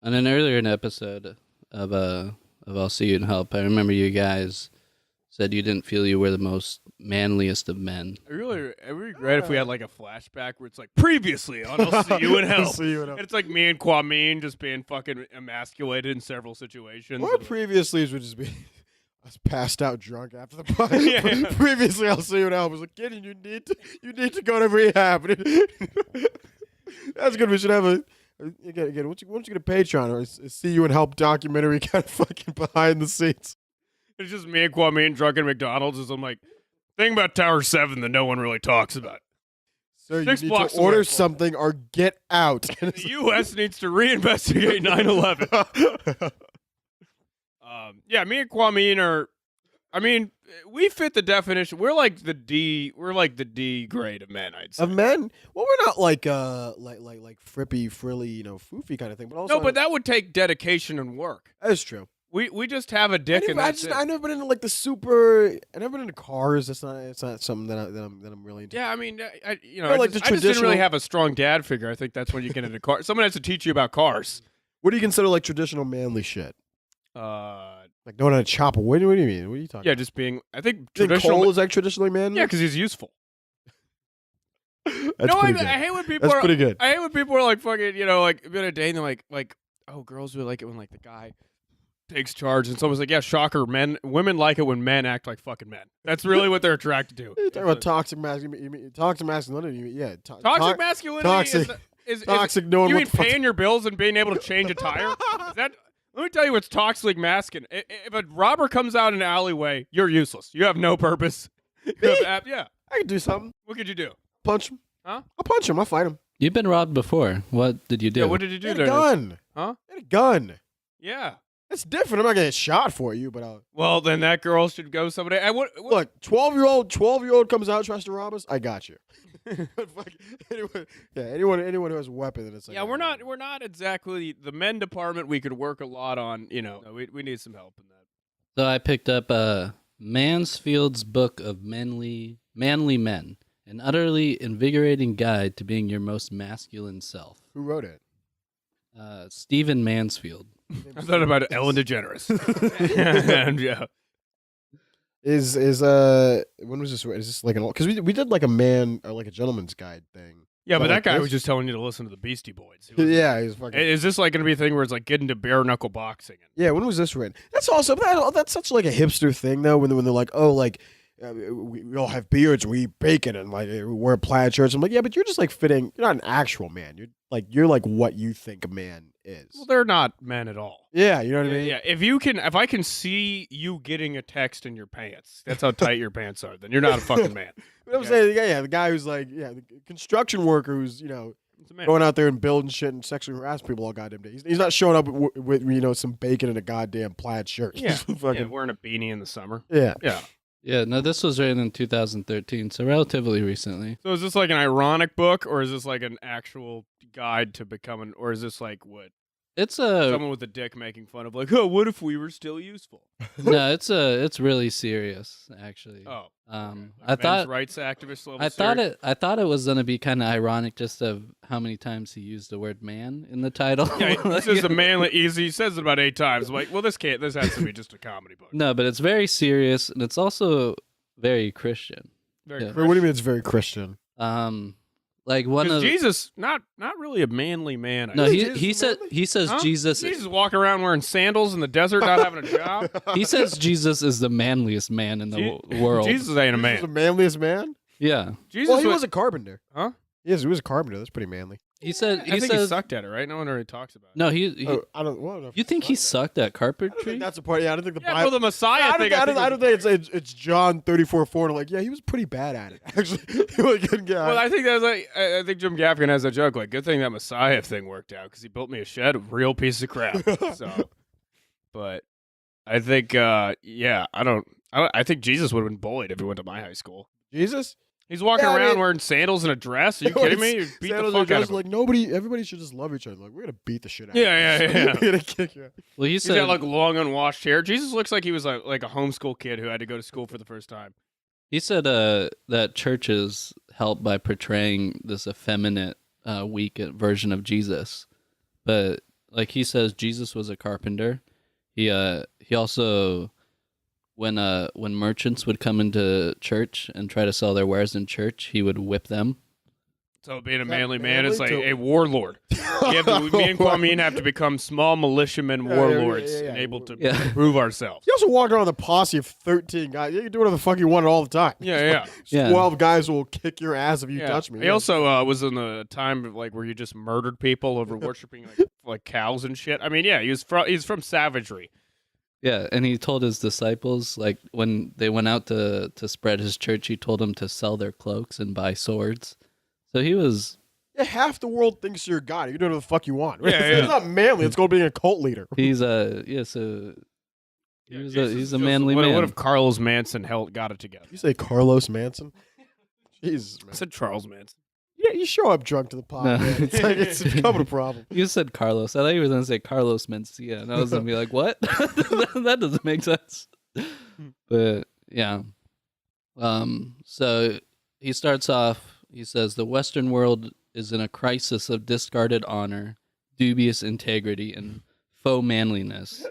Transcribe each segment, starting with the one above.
On an earlier episode of I'll See You in Help, I remember you guys said you didn't feel you were the most manliest of men. I regret if we had like a flashback where it's like previously on I'll See You in Help. See you in Help. And it's like me and Kwamin just being fucking emasculated in several situations. Or previously would just be us passed out drunk after the party. Yeah. Previously, I'll see you now. I was like, Kenyon, you need to go to rehab. That's good. We should have a again. Once you get a Patreon or a See You in Help documentary, kind of fucking behind the scenes. It's just me and Kwamin drunk at McDonald's. As I'm like, thing about Tower 7 that no one really talks about. So you 6 need blocks to order away. something or get out. The U.S. needs to reinvestigate 9/11. Yeah, me and Kwamin are. I mean, we fit the definition. We're like the D. We're like the D grade of men. I'd say. Of men? Well, we're not like frippy, frilly, foofy kind of thing. But also, No, but that would take dedication and work. That's true. We just have a dick and that's it. I've never been into like the super. I've never been into cars. It's not something that I'm really into. Yeah, I mean, I like just the didn't really traditional- have a strong dad figure. I think that's when you get into cars. Someone has to teach you about cars. What do you consider like traditional manly shit? Uh, Like knowing how to chop a wood? What do you mean? What are you talking? yeah, just being. I think Do you think traditional. Cole is like traditionally manly? Yeah, because he's useful. That's No, pretty I good. hate when people That's are. pretty good. I hate when people are like fucking. Like been a day and they're like, oh, girls really like it when like the guy takes charge, and someone's like, yeah, shocker, women like it when men act like fucking men. That's really what they're attracted to. You're talking about toxic masculinity. You mean toxic masculinity? Yeah. Toxic masculinity toxic- is Toxic. No one you wants mean to fuck- paying your bills and being able to change a tire? Is that? Let me tell you what's toxic masculine. If a robber comes out in an alleyway, you're useless. You have no purpose. Yeah. I can do something. What could you do? Punch him. Huh? I'll punch him. I'll fight him. You've been robbed before. What did you do? Yeah, what did you He do had there? a gun. Huh? He had a gun. Yeah. That's different. I'm not gonna get shot for you, but Well, then that girl should go somebody. What? look. 12-year-old comes out tries to rob us. I got you. Fuck, anyone who has a weapon, then it's like, Yeah, we're not exactly the men department. We could work a lot on. We need some help in that. So I picked up Mansfield's book of manly men, an utterly invigorating guide to being your most masculine self. Who wrote it? Stephen Mansfield. I thought about Ellen DeGeneres. And, yeah. Is when was this? Is this like an because we did like a man or like a gentleman's guide thing. Yeah, but Like that guy this? was just telling you to listen to the Beastie Boys. He was- Yeah, he's fucking. Is this like going to be a thing where it's like getting to bare knuckle boxing? Yeah, when was this written? That's also that's such like a hipster thing though. When they're like, oh, like we all have beards, and we eat bacon, and like we wear plaid shirts. I'm like, yeah, but you're just like fitting. You're not an actual man. You're like what you think a man is. Well, they're not men at all. Yeah, you know what I mean. Yeah, if I can see you getting a text in your pants, that's how tight your pants are. Then you're not a fucking man. But I'm saying, yeah, the guy who's like, the construction worker who's It's a man. going out there and building shit and sexually harassing people all goddamn day. He's not showing up with some bacon and a goddamn plaid shirt. Yeah. He's fucking, Yeah, wearing a beanie in the summer. yeah. Yeah. Yeah, no, this was written in 2013, so relatively recently. So is this like an ironic book, or is this like an actual guide to becoming, or is this like what It's a someone with a dick making fun of, like, oh, what if we were still useful? no, it's really serious actually. Oh, I thought rights activist level. I thought it was gonna be kind of ironic just of how many times he used the word man in the title. Yeah, this is a manly. He says it about 8 times. I'm like, well, this has to be just a comedy book. No, but it's very serious and it's also very Christian. Very Yeah. What do you mean it's very Christian? Like one Because of Jesus, not really a manly man. I no, think. he says Huh? Jesus Jesus walking around wearing sandals in the desert, not having a job. he says Jesus is the manliest man in the world. Jesus ain't a He's the man. manliest man? Yeah, Jesus, Well, he was a carpenter. huh? Yes, he was a carpenter. That's pretty manly. he said I think he says sucked at it, right? No one already talks about it. no. He I don't. Well, you think he sucked at I don't carpentry? think that's a part. Yeah, I don't think the Yeah, Bible. well, the Messiah I thing. don't think it's John 34:4. Like, yeah, he was pretty bad at it. Actually, he was a good guy. Well, I think that's like I think Jim Gaffigan has that joke. Like, good thing that Messiah thing worked out because he built me a shed, a real piece of crap. So, but I think, yeah, I think Jesus would have been bullied if he went to my high school. Jesus. He's walking Yeah, I around mean- wearing sandals and a dress. Are you kidding me? You beat the Sandals fuck are out of just him. like everybody should just love each other. Like, we're gonna beat the shit out. Yeah, of you. yeah, yeah. We're gonna kick you. Well, he He's said got like long unwashed hair. Jesus looks like he was like a homeschool kid who had to go to school for the first time. he said that churches help by portraying this effeminate, weak version of Jesus, but Like he says, Jesus was a carpenter. He also when merchants would come into church and try to sell their wares in church, he would whip them. So being a Is that manly man is like manly? a warlord. Me and Kwamin have to become small militiamen warlords yeah. and able to Yeah. prove ourselves. He also walked around with a posse of 13 guys. You can do whatever the fuck you want all the time. Yeah. Yeah. 12 guys will kick your ass if you touch me. He also was in the time of, like, where you just murdered people over worshiping like cows and shit. I mean, yeah, he's from savagery. Yeah, and he told his disciples, like when they went out to spread his church, he told them to sell their cloaks and buy swords. So he was. Yeah, half the world thinks you're God. You can do whatever the fuck you want. Yeah, It's not manly. It's called being a cult leader. He's so he's a manly what, man. What if Carlos Manson got it together? You say Carlos Manson? Jesus, I man. said Charles Manson. Yeah, you show up drunk to the pod, No. man. It's like it's becoming a problem. You said Carlos. I thought you were gonna say Carlos Mencia, and I was gonna be like, "What? That doesn't make sense." But yeah, so he starts off. He says the Western world is in a crisis of discarded honor, dubious integrity, and faux manliness.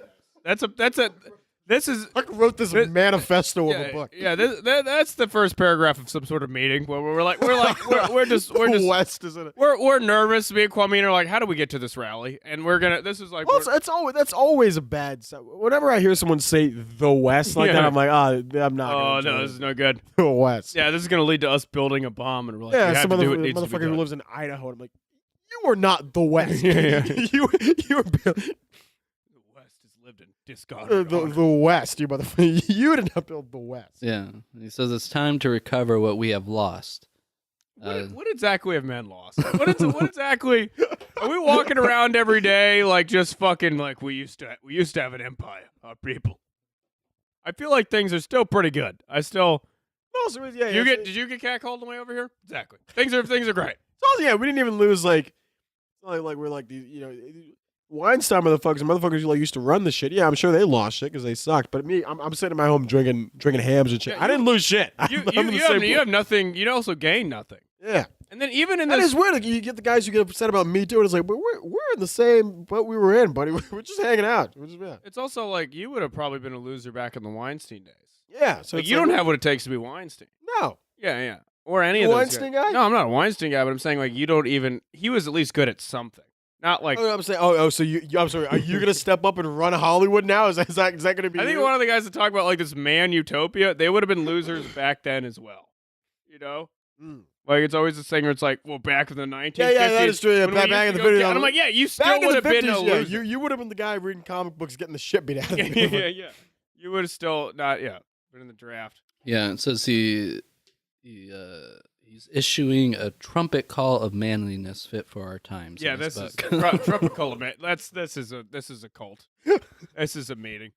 This is I wrote this manifesto of a book. Yeah, that's the first paragraph of some sort of meeting where we're just The West is in it. we're nervous. Me and Kwamin are like, how do we get to this rally? And this is like Well, that's always a bad. Whenever I hear someone say the West like that, Yeah. I'm like, I'm not. oh gonna no, join this is no good. the West. Yeah, this is gonna lead to us building a bomb, and we're like, Yeah, we have some to do what needs to be motherfucker who done. lives in Idaho. And I'm like, you are not the West. Yeah. you were The West has lived in discarded honor. the West. You motherfucker. You did not build the West. Yeah, he says it's time to recover what we have lost. What exactly have men lost? What exactly are we walking around every day like just fucking like we used to have an empire, our people? I feel like things are still pretty good. Did you get catcalled on the way over here? Exactly. Things are great. Yeah, we didn't even lose like we're like these, Weinstein motherfuckers who like used to run the shit. Yeah, I'm sure they lost shit because they sucked. But me, I'm sitting at my home drinking hams and shit. Yeah, I didn't lose shit. You I'm in the same you place. have nothing. You also gain nothing. Yeah, And then even in that this, is weird. Like, you get the guys who get upset about Me Too, and it's like, but we're in the same boat we were in, buddy. We're just hanging out. it's also like you would have probably been a loser back in the Weinstein days. Yeah, so Like, it's you like, don't have what it takes to be Weinstein. no. Yeah. Or any You of a those Weinstein guys. guy? No, I'm not a Weinstein guy, but I'm saying like you don't even. He was at least good at something. Not like. I'm saying, so I'm sorry. Are you gonna step up and run Hollywood now? Is that gonna be? I think you? one of the guys that talk about like this man utopia, they would have been losers back then as well. You know, Mm. like it's always the thing where it's like, well, back in the 1950s. Yeah, that is true. Yeah, when we back used in to the go video, down- and I'm like, yeah, you still Back in would the have been a 50s, yeah, loser. you would have been the guy reading comic books, getting the shit beat out of him. yeah. You would have still not, been in the draft. Yeah, it says he's issuing a trumpet call of manliness fit for our times. Yeah, in this is book. tropical. Man, this is a cult. This is a meeting.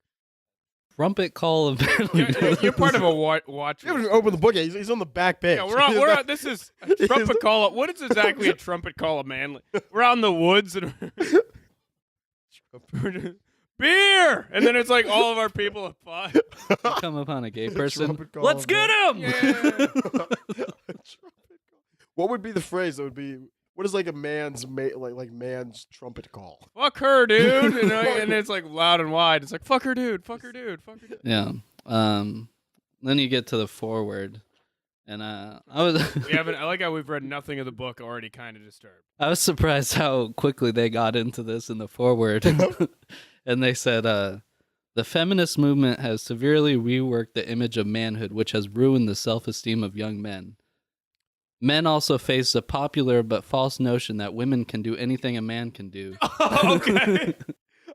Trumpet call of manliness. You're part of a watch. You haven't opened the book yet. He's on the back page. Yeah, we're on. This is a trumpet call. What is exactly a trumpet call of manly? We're out in the woods and beer, and then it's like all of our people at 5. You come upon a gay person. Trumpet call Let's of get him. Yeah. What would be the phrase that would be? What is like a man's man's trumpet call? Fuck her, dude. And it's like loud and wide. It's like fuck her, dude. Fuck her, dude. Fuck her, dude. Yeah. Then you get to the foreword, and I was I like how we've read nothing of the book already. Kind of disturbed. I was surprised how quickly they got into this in the foreword, and they said, "The feminist movement has severely reworked the image of manhood, which has ruined the self-esteem of young men. Men also face a popular but false notion that women can do anything a man can do." Okay.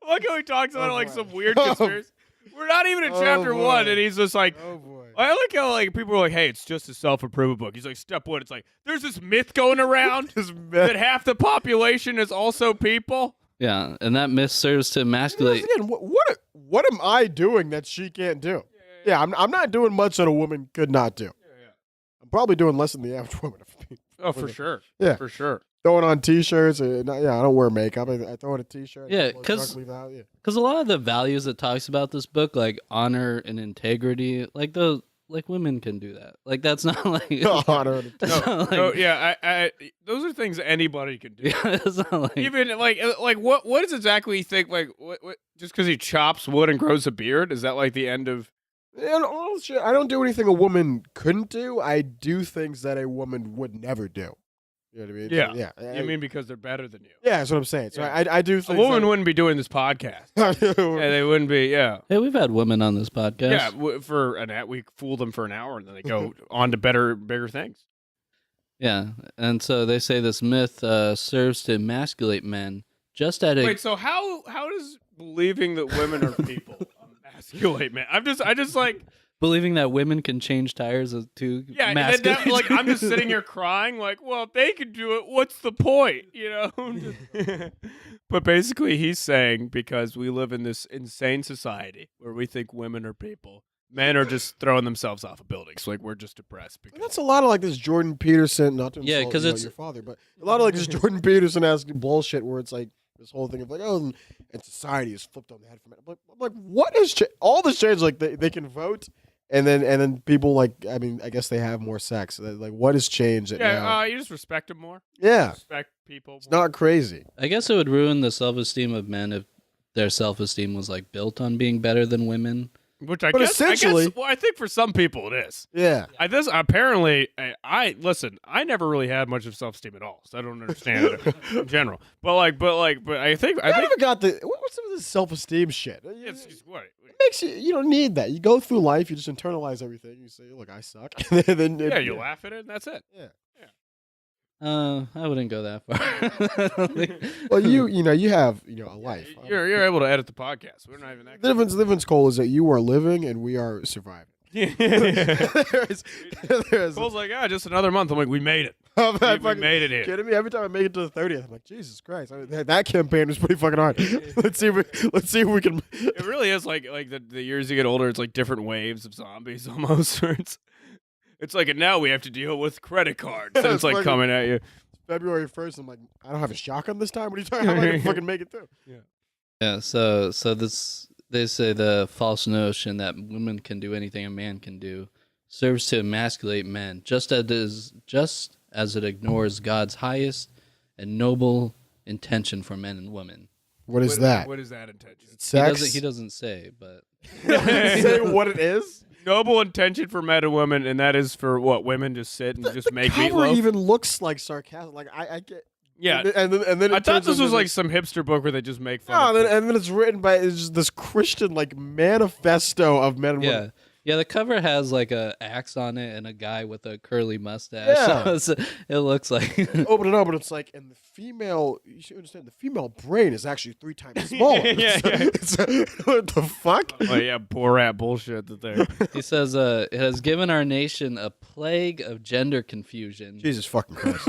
I like how he talks about it like some weird conspiracy. We're not even in chapter 1, and he's just like, Oh boy. I like how like people are like, hey, it's just a self-improvement book. He's like, step 1, it's like, there's this myth going around that half the population is also people. Yeah, and that myth serves to emasculate. Again, what am I doing that she can't do? Yeah, I'm not doing much that a woman could not do. I'm probably doing less than the average woman. Oh, for sure. Yeah. For sure. Throwing on t-shirts. I don't wear makeup. I throw on a t-shirt. Yeah, Drunk, 'cause- leave the house, Because a lot of the values it talks about this book, like honor and integrity, like like women can do that. Like that's not like No, I don't. that's not like, No, yeah, I those are things anybody can do. yeah, it's not like Even like what does exactly you think? Like what just because he chops wood and grows a beard, is that like the end of? And all shit, I don't do anything a woman couldn't do. I do things that a woman would never do. You know what I mean? Yeah. So, yeah. You mean because they're better than you? Yeah, that's what I'm saying. So Yeah. I do A things. woman wouldn't be doing this podcast. Yeah, they wouldn't be. Yeah. hey, we've had women on this podcast. Yeah, for an hour, we fool them for an hour, and then they go on to bigger things. Yeah, and so they say this myth serves to emasculate men, just at a Wait, so how does believing that women are people emasculate man? I just like believing that women can change tires to yeah, and then emasculate. like I'm just sitting here crying, like, well, if they could do it, what's the point, you know? But basically, he's saying because we live in this insane society where we think women are people, men are just throwing themselves off of buildings. Like we're just depressed. And Because that's a lot of like this Jordan Peterson, not to Yeah, insult, 'cause it's- your father, but a lot of like this Jordan Peterson asking bullshit where it's like this whole thing of like, oh, and society is flipped on the head from it. I'm like, what has all this changed? Like they can vote, and then people like, I mean, I guess they have more sex. Like, what has changed? Now? you just respect them more. Yeah, Respect people. it's not crazy. I guess it would ruin the self-esteem of men if their self-esteem was like built on being better than women. Which But essentially- well, I think for some people it is. Yeah, Apparently, listen. I never really had much of self-esteem at all, so I don't understand it in general. But I think I never got the what's some of this self-esteem shit. it's just what. It makes you don't need that. You go through life, you just internalize everything. You say, look, I suck. And then Yeah, you laugh at it, and that's it. Yeah. I wouldn't go that far. I don't think- Well, you have a life. You're able to edit the podcast. We're not even that. The difference, Cole, is that you are living and we are surviving. there's, Cole's like, just another month. I'm like, we made it. I'm We fucking made it here. kidding me? Every time I make it to the 30th, I'm like, Jesus Christ! That campaign was pretty fucking hard. let's see if we can. It really is like the years you get older, it's like different waves of zombies almost. Where it's like, and now we have to deal with credit cards. And it's like fucking- coming at you. February 1st, I'm like, I don't have a shotgun this time. What are you talking about? How am I gonna fucking make it through? Yeah, so this they say the false notion that women can do anything a man can do serves to emasculate men, just as it ignores God's highest and noble intention for men and women. What is that? What is that intention? Sex? He doesn't say, but say what it is. Noble intention for men and women, and that is for what women just sit and just make cover meatloaf. even looks like sarcasm. Like I get. Yeah, and then it I thought turns this was into like some hipster book where they just make fun. No, of and then it's written by just this Christian like manifesto of men and women. yeah, the cover has like a axe on it and a guy with a curly mustache. Yeah. So it looks like Open it up, and it's like, and the female. You should understand, the female brain is actually 3 times smaller. Yeah, what the fuck? Oh yeah, Borat bullshit that they. he says. It has given our nation a plague of gender confusion. Jesus fucking Christ.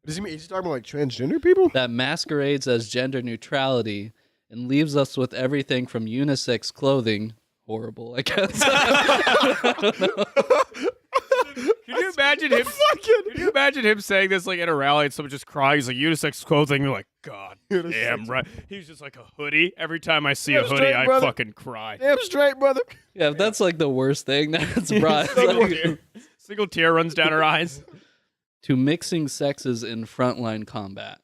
Does he mean he's talking about like transgender people? That masquerades as gender neutrality and leaves us with everything from unisex clothing. Horrible, I guess. Can you imagine him? Can you imagine him saying this like at a rally and someone just crying? He's like unisex clothing. You're like, God damn right. He's just like a hoodie. Every time I see a Damn hoodie, straight, I brother. fucking cry. Damn straight, brother. Yeah, if that's like the worst thing that's brought Single tear runs down her eyes. to mixing sexes in frontline combat,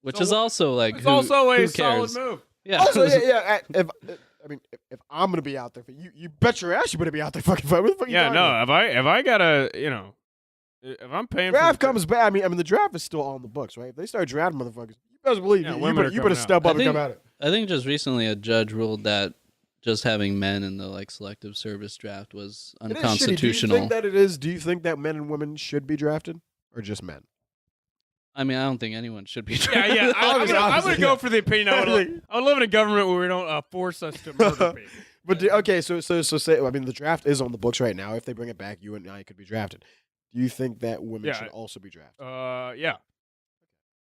which So is also like It's who, also a who solid cares? move. Yeah, Also, yeah. If I'm gonna be out there, you bet your ass you better be out there fucking fighting. What the fuck are you Yeah, talking no. about? If I gotta, if I'm paying Draft for comes back. I mean, the draft is still on the books, right? If they start drafting motherfuckers, you better believe Yeah, you women better are coming step out. up I and come think- at it. I think just recently a judge ruled that just having men in the like selective service draft was It is shitty. unconstitutional. Do you think that it is? Do you think that men and women should be drafted, or just men? I mean, I don't think anyone should be. Yeah. I'm gonna Obviously, go yeah. for the opinion. I would live in a government where we don't force us to murder people. But okay, so say, I mean, the draft is on the books right now. If they bring it back, you and I could be drafted. Do you think that women Yeah. should also be drafted? Yeah.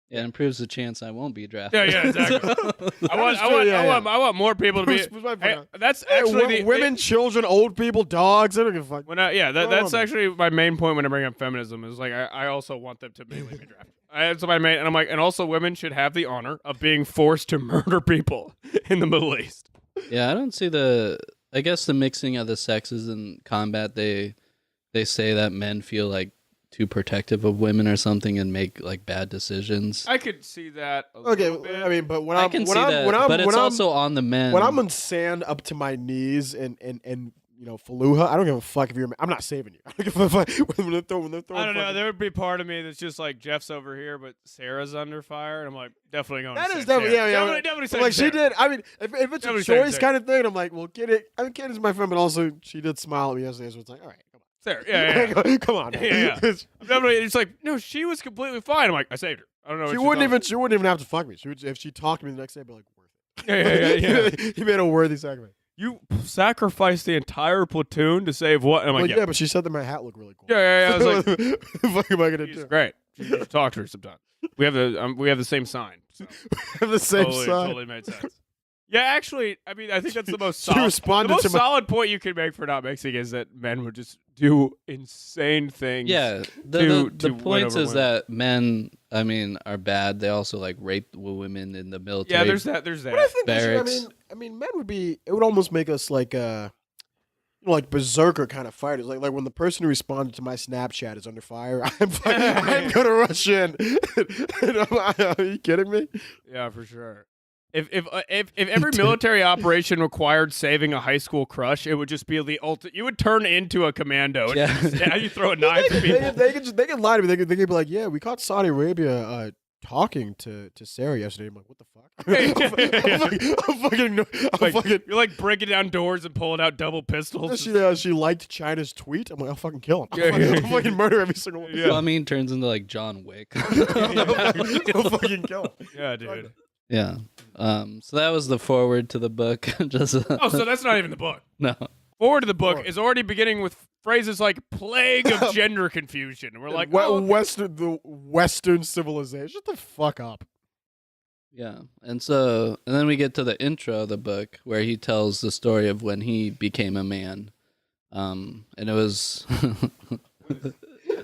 Yeah, it improves the chance I won't be drafted. Yeah, exactly. I want more people to be. Who's my Hey, friend? that's Hey, actually women, children, old people, dogs. I don't give a fuck. That's on. actually my main point when I bring up feminism is like I also want them to mainly be drafted. That's my main, and I'm like, and also women should have the honor of being forced to murder people in the Middle East. Yeah, I don't see the I guess the mixing of the sexes in combat, they say that men feel like too protective of women or something and make like bad decisions. I could see that. Okay, Little bit. I mean, but when I I'm can when see I'm that, when I'm but it's when I'm, also on the men. when I'm in sand up to my knees and Fallujah, I don't give a fuck if you're. I'm not saving you. I don't give a fuck when they're throwing. I don't know. There would be part of me that's just like Jeff's over here, but Sarah's under fire, and I'm like definitely going. That to is save definitely Sarah. definitely So, like Sarah. she did. I mean, if it's Definitely a saving choice Sarah. kind of thing, I'm like, well, Kenny's my friend, but also she did smile at me yesterday, so it's like, all right, come on. Sarah. Yeah. Come on. Yeah. I'm definitely. It's like no, she was completely fine. I'm like I saved her. I don't know. She what wouldn't even have to fuck me. If she talked to me the next day, I'd be like, worth even. Yeah. He made a worthy sacrifice. You sacrificed the entire platoon to save what? And I'm like, yeah, but she said that my hat looked really cool. Yeah. I was like, what the fuck am I gonna she's do? great. You should talk to her sometime. We have the same sign. So. Have the same sign. Totally made sense. Yeah, actually, I mean, I think that's the most She solid. responded The most to my- solid point you can make for not mixing is that men would just do insane things. Yeah, to the win point over is women. that men, I mean, are bad. They also like rape women in the military. Yeah, there's that. But I think Barracks. I mean, men would be. It would almost make us like like berserker kind of fighters. Like when the person who responded to my Snapchat is under fire, I'm gonna rush in. Are you kidding me? Yeah, for sure. If every military operation required saving a high school crush, it would just be the ultimate. You would turn into a commando. And Yeah. you throw a knife at people. They could lie to me. They could be like, yeah, we caught Saudi Arabia talking to Sarah yesterday. I'm like, what the fuck? I'm fucking. You're like breaking down doors and pulling out double pistols. She liked China's tweet. I'm like, I'll fucking kill him. Yeah. I'll fucking murder every single one. Yeah. Kwamin turns into like John Wick. I'll fucking kill him. Yeah, dude. Yeah. So that was the forward to the book. Just Oh, so that's not even the book. no. Forward to the book is already beginning with phrases like "plague of gender confusion." And we're like, the Western civilization. Shut the fuck up. Yeah. And then we get to the intro of the book where he tells the story of when he became a man. And it was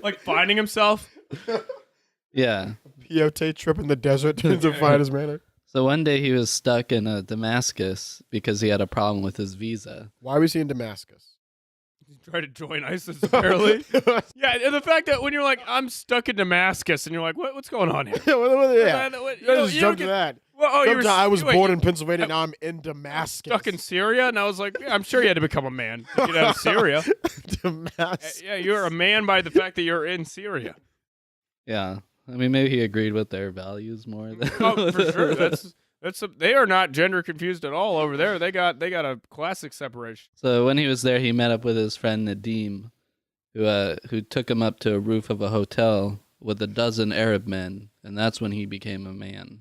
like finding himself. yeah. Peyote trip in the desert turns to find his manner. So one day he was stuck in Damascus because he had a problem with his visa. Why was he in Damascus? Try to join ISIS, apparently. Yeah, and the fact that when you're like, I'm stuck in Damascus, and you're like, what's going on here? Yeah. You Just jump to that. Well, I was born in Pennsylvania. Now I'm in Damascus. stuck in Syria, and I was like, yeah, I'm sure you had to become a man to get out of Syria. Damascus. Yeah, you're a man by the fact that you're in Syria. Yeah. I mean, maybe he agreed with their values more than Oh, for sure. They are not gender confused at all over there. They got a classic separation. So when he was there, he met up with his friend Nadim, who took him up to a roof of a hotel with a dozen Arab men, and that's when he became a man.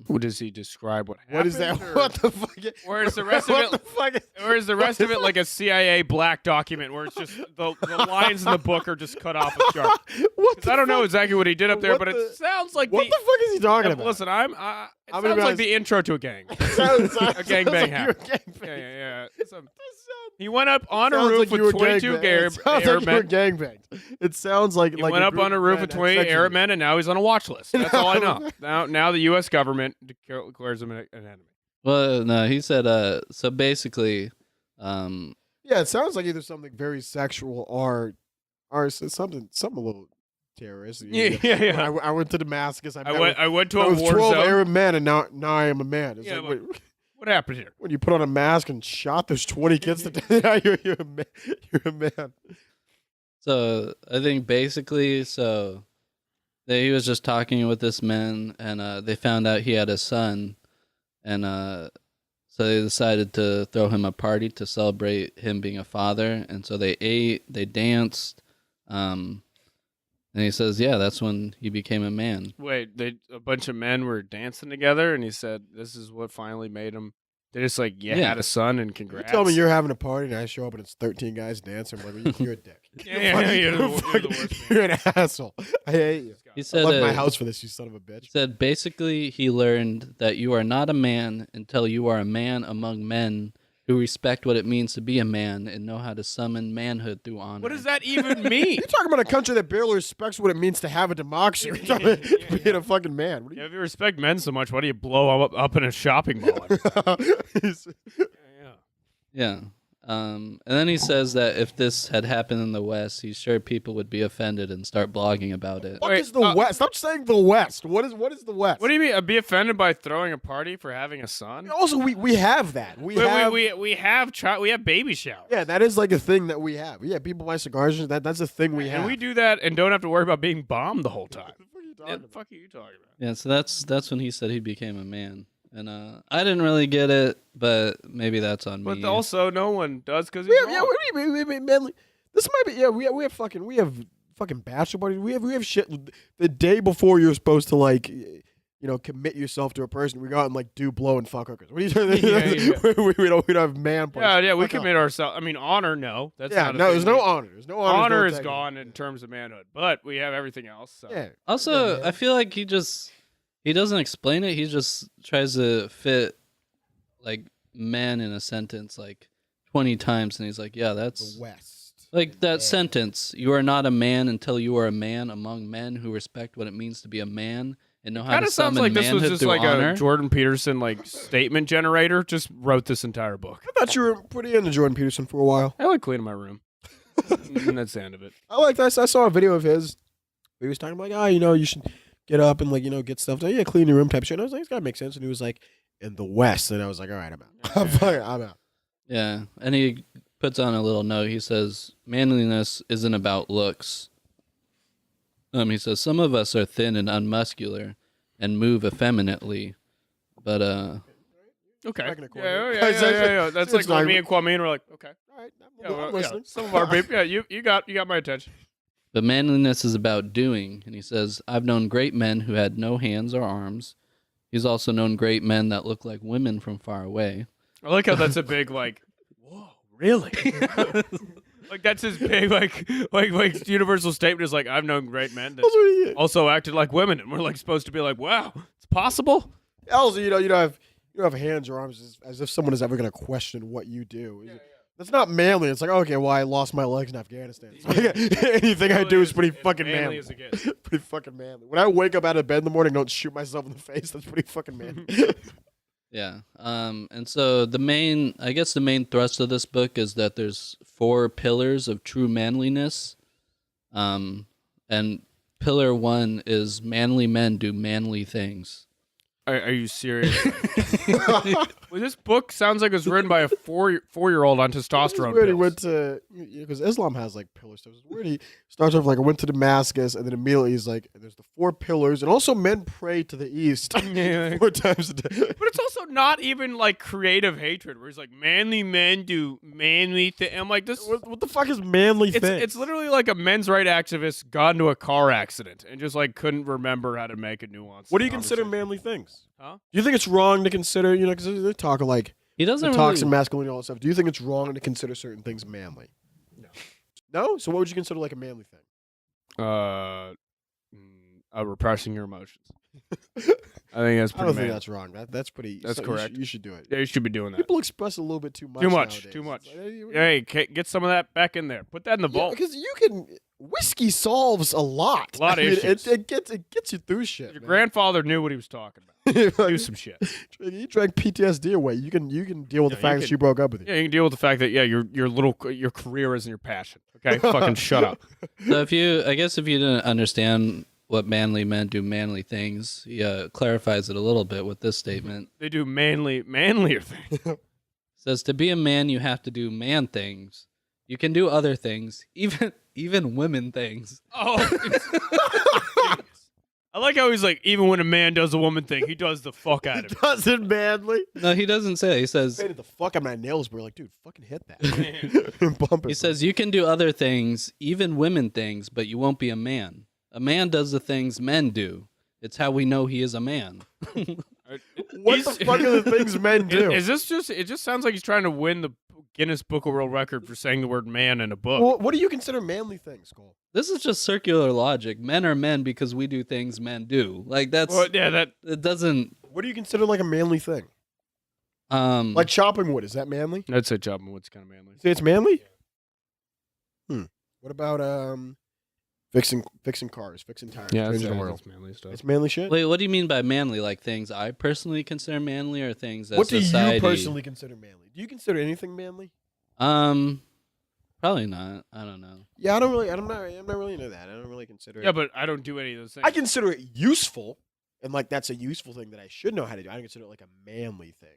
What does he describe? What happened? What is that? What the fuck? Or is the rest of What the it? fuck? Or is the rest of it like a CIA black document where it's just the lines in the book are just cut off with sharp? What? I don't know exactly what he did up there, What but the- it sounds like What the fuck is he talking about? Listen, it sounds many like guys- the intro to a gang. A gangbang happened. Yeah. He went up on a roof with 22 Arab men. It sounds like He went up on a roof with 20 Arab men, and now he's on a watch list. That's all I know. Now the U.S. government declares him an enemy. Well, no, he said, so basically, Yeah, it sounds like either something very sexual or something a little terrorist. Yeah. I went to Damascus. I went to I a was war 12 zone. Arab men, and now I am a man. It's Yeah, like, but- What happened here? when you put on a mask and shot those 20 kids to death, now you're a man. You're a man. so I think basically, he was just talking with this man, and they found out he had a son, and so they decided to throw him a party to celebrate him being a father, and so they ate, they danced, and he says, yeah, that's when he became a man. Wait, a bunch of men were dancing together, and he said, "This is what finally made him." They just like, Yeah. had a son, and You congrats. tell me you're having a party and I show up and it's 13 guys dancing. I'm like, you're a dick. Yeah, you're the worst, You're an asshole. I hate you. He I said, left my house for this, you son of a bitch. He said basically he learned that you are not a man until you are a man among men who respect what it means to be a man and know how to summon manhood through honor. What does that even mean? You're talking about a country that barely respects what it means to have a democracy. You're talking about being a fucking man. What Yeah, if you respect men so much, why do you blow up in a shopping mall? are you? Yeah. Yeah. And then he says that if this had happened in the West, he's sure people would be offended and start blogging about it. What Wait, is the West? Stop saying the West. What is the West? What do you mean? Be offended by throwing a party for having a son? Also, we have that. We have baby showers. yeah, that is like a thing that we have. Yeah, people buy cigars. That's a thing we have. And we do that and don't have to worry about being bombed the whole time. What the fuck are you talking about? Yeah, so that's when he said he became a man. And I didn't really get it, but maybe that's on me. But also, no one does because we have manly. This might be we have fucking bachelor parties. We have shit the day before you're supposed to like commit yourself to a person. We go out and like do blow and fuck hookers. What are you talking about? we don't have man parties. Yeah, we Fuck commit off. ourselves. I mean, honor, no. That's Yeah, not a no, thing there's no honor. There's no honor. Honor no is integrity. gone in terms of manhood, but we have everything else. So. Yeah. Also, Yeah, I feel like he doesn't explain it. He just tries to fit like man in a sentence like 20 times, and he's like, yeah, that's The West. like that sentence. You are not a man until you are a man among men who respect what it means to be a man and know how Kind to of sounds summon like this was manhood just through like honor. a Jordan Peterson like statement generator. Just wrote this entire book. I thought you were pretty into Jordan Peterson for a while. I like cleaning my room. And that's the end of it. I like that. I saw a video of his. He was talking about you should get up and get stuff done. Yeah, clean your room type shit. And I was like, it's gotta make sense. And he was like, in the West, and I was like, all right, I'm out. I'm out. Yeah, and he puts on a little note. He says, manliness isn't about looks. He says, some of us are thin and unmuscular and move effeminately, but Okay. Back in the corner. Yeah. That's like when me and Kwamin were like, okay. All right, Yeah, I'm listening. some of our people. Yeah, you got my attention. But manliness is about doing. And he says, I've known great men who had no hands or arms. He's also known great men that look like women from far away. I like how that's a big like. Whoa, really? Like that's his big like universal statement is like I've known great men that also acted like women, and we're like supposed to be like, wow, it's possible. Also, you don't have hands or arms as if someone is ever going to question what you do. That's not manly. It's like, okay, well, I lost my legs in Afghanistan. So anything I do is pretty fucking manly. As it gets. Pretty fucking manly. When I wake up out of bed in the morning, don't shoot myself in the face. That's pretty fucking manly. Yeah. And so the main thrust of this book is that there's 4 pillars of true manliness. And pillar 1 is manly men do manly things. Are you serious? Well, this book sounds like it was written by a 4-year-old on testosterone Weird. He pills. went to because Islam has like pillar stuff. It's weird. He starts off like I went to Damascus, and then immediately he's like, "There's the 4 pillars, and also men pray to the east 4 times a day." But it's also not even like creative hatred, where he's like, manly men do manly thing. I'm like, this. What the fuck is manly thing? It's literally like a men's right activist got into a car accident and just like couldn't remember how to make a nuance. What do you consider manly things? Huh? Do you think it's wrong to consider, because they talk like He doesn't the really, toxic masculinity and all that stuff. Do you think it's wrong to consider certain things manly? No. No? So what would you consider like a manly thing? Repressing your emotions. I think that's I pretty don't think manly. that's wrong. That's pretty. That's You correct. should do it. Yeah, you should be doing that. People express a little bit too much. Too much. Nowadays. Too much. It's like, Hey, get some of that back in there. Put that in the vault. because you can. Whiskey solves a lot. A lot of issues. It gets you through shit. Your man. grandfather knew what he was talking about. Do some shit. You drank PTSD away. You can deal with the you fact that can- she broke up with you. Yeah, you can deal with the fact that your career isn't your passion. Okay, fucking shut up. So if you didn't understand what manly men do manly things, he clarifies it a little bit with this statement. They do manlier things. Says to be a man, you have to do man things. You can do other things, even women things. Oh. I like how he's like, even when a man does a woman thing, he does the fuck out of it. Does it manly? No, he doesn't say it. He says Painted the fuck out of my nails, bro. Like, dude, fucking hit that. Bump it. he says you can do other things, even women things, but you won't be a man. A man does the things men do. It's how we know he is a man. What the fuck are the things men do? Is this just? It just sounds like he's trying to win the Guinness Book of World Record for saying the word man in a book. Well, what do you consider manly things, Cole? This is just circular logic. Men are men because we do things men do. Like that's Well, yeah, that it doesn't What do you consider like a manly thing? Like chopping wood, is that manly? that's a job. What's kind of manly? Say it's manly? What about Fixing cars, fixing tires, changing oil. that's manly stuff. It's manly shit. Wait, what do you mean by manly? Like things I personally consider manly, or things that What do society? you personally consider manly? Do you consider anything manly? Probably not. I don't know. Yeah, I'm not really into that. I don't really consider Yeah, it. but I don't do any of those things. I consider it useful, and like that's a useful thing that I should know how to do. I don't consider it like a manly thing.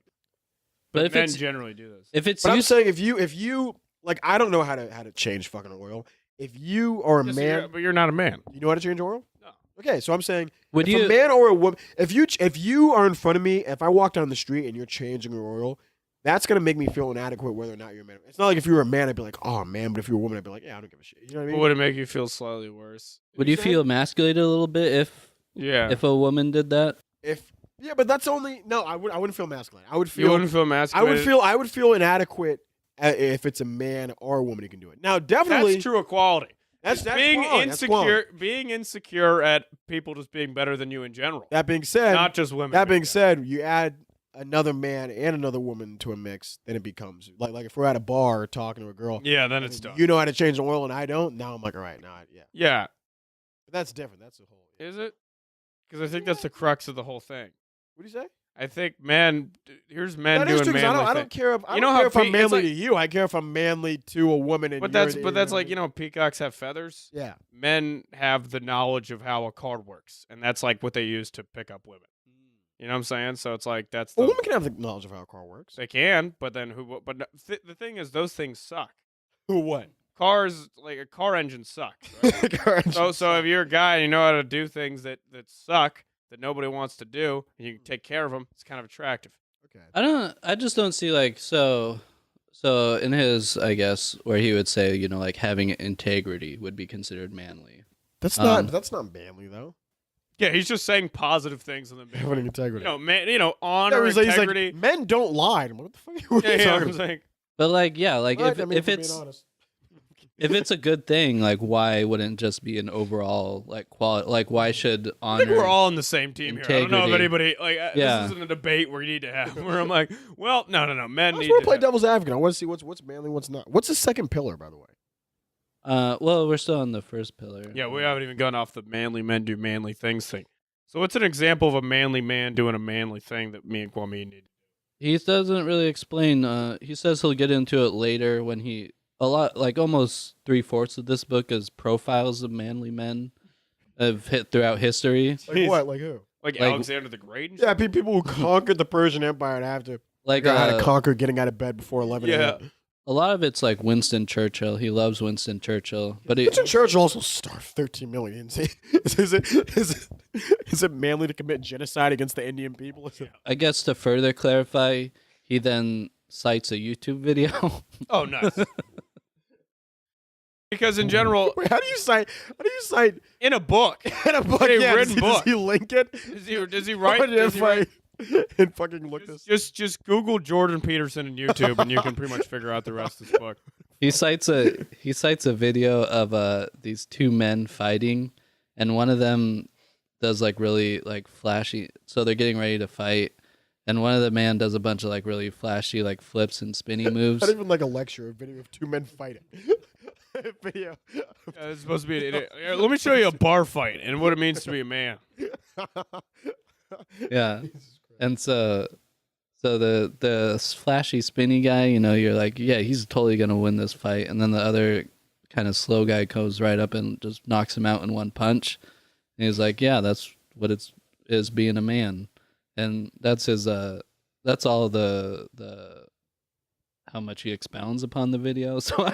But if men it's generally do those. if it's But I'm use- saying if you like, I don't know how to change fucking oil. If you are a Yes, man, but you're not a man. you know how to change oil. No. Okay, so I'm saying would if you a man or a woman, if you are in front of me, if I walk down the street and you're changing your oil, that's gonna make me feel inadequate whether or not you're a man. It's not like if you were a man, I'd be like, oh man, but if you're a woman, I'd be like, yeah, I don't give a shit. You know what I mean? Would it make you feel slightly worse? would you feel emasculated a little bit Yeah. if a woman did that? Yeah, but that's only no. I wouldn't feel masculine. I would you feel wouldn't feel emasculated. I would feel inadequate if it's a man or a woman who can do it. Now, definitely, That's true equality. That's being quality, that's quality. insecure, being insecure at people just being better than you in general, That being said, not just women. that being being said, you add another man and another woman to a mix, then it becomes like if we're at a bar talking to a girl, better. Yeah, then it's and done. you know how to change the oil and I don't. Now I'm like, all right, yeah. Yeah, But that's different. That's the whole. is it? Because I think that's the crux of the whole thing. What do you say? I think here's men That is doing true, 'cause manly I don't things. care if You know how I'm it's manly like- to you. I care if I'm manly to a woman. And But you're that's the- but that's like, peacocks have feathers. yeah. Men have the knowledge of how a card works, and that's like what they use to pick up women. You know what I'm saying? So it's like that's A the, woman can have the knowledge of how a car works. they can, but then who? But the thing is, those things suck. What? Cars, like a car engine sucks. Right? So if you're a guy and you know how to do things that suck, that nobody wants to do, and you can take care of them, it's kind of attractive. Okay. I just don't see like so in his, I guess, where he would say, like having integrity would be considered manly. That's Um, that's not manly though. Yeah, he's just saying positive things on the man. Having integrity. Honor, he's like, integrity. men don't lie. I'm like, what the fuck are you yeah, talking I'm about? saying. But like, yeah, like Right, if I mean, if for being it's honest. if it's a good thing, like why wouldn't it just be an overall like quality? Like why should I think honor? we're all on the same team here. I don't know if integrity. anybody Yeah. this isn't a debate where you need to have where I'm like, well, no, men I need just want to to play have- devil's advocate. I want to see what's manly, what's not. What's the second pillar, by the way? Well, we're still on the first pillar. Yeah, we haven't even gone off the manly men do manly things thing. So what's an example of a manly man doing a manly thing that me and Kwamin need? He doesn't really explain. He says he'll get into it later when almost 3/4 of this book is profiles of manly men have hit throughout history. Like Jeez. what? Like who? Like Like- Alexander the Great? And Yeah, people who conquered the Persian Empire and have to Like figure out how to conquer getting out of bed before 11 Yeah. a.m. a lot of it's like Winston Churchill. He loves Winston Churchill, but Winston Churchill also starved 13 million. Is it manly to commit genocide against the Indian people? Is it- I guess to further clarify, he then cites a YouTube video. Oh, nice. Because in general, Wait, how do you cite in a book, in a book? A Yeah, written does book. he link it? does he write? Does he write And fucking look this. just Google Jordan Peterson in YouTube, and you can pretty much figure out the rest of this book. He cites a video of these two men fighting, and one of them does like really like flashy. So they're getting ready to fight, and one of the man does a bunch of like really flashy like flips and spinny moves. Not even like a lecture, a video of two men fighting. Video. It's supposed to be. Here, let me show you a bar fight and what it means to be a man. Yeah, and so the flashy spinny guy, you're like, yeah, he's totally gonna win this fight, and then the other kind of slow guy goes right up and just knocks him out in one punch, and he's like, yeah, that's what it is being a man, and that's his that's all the how much he expounds upon the video. So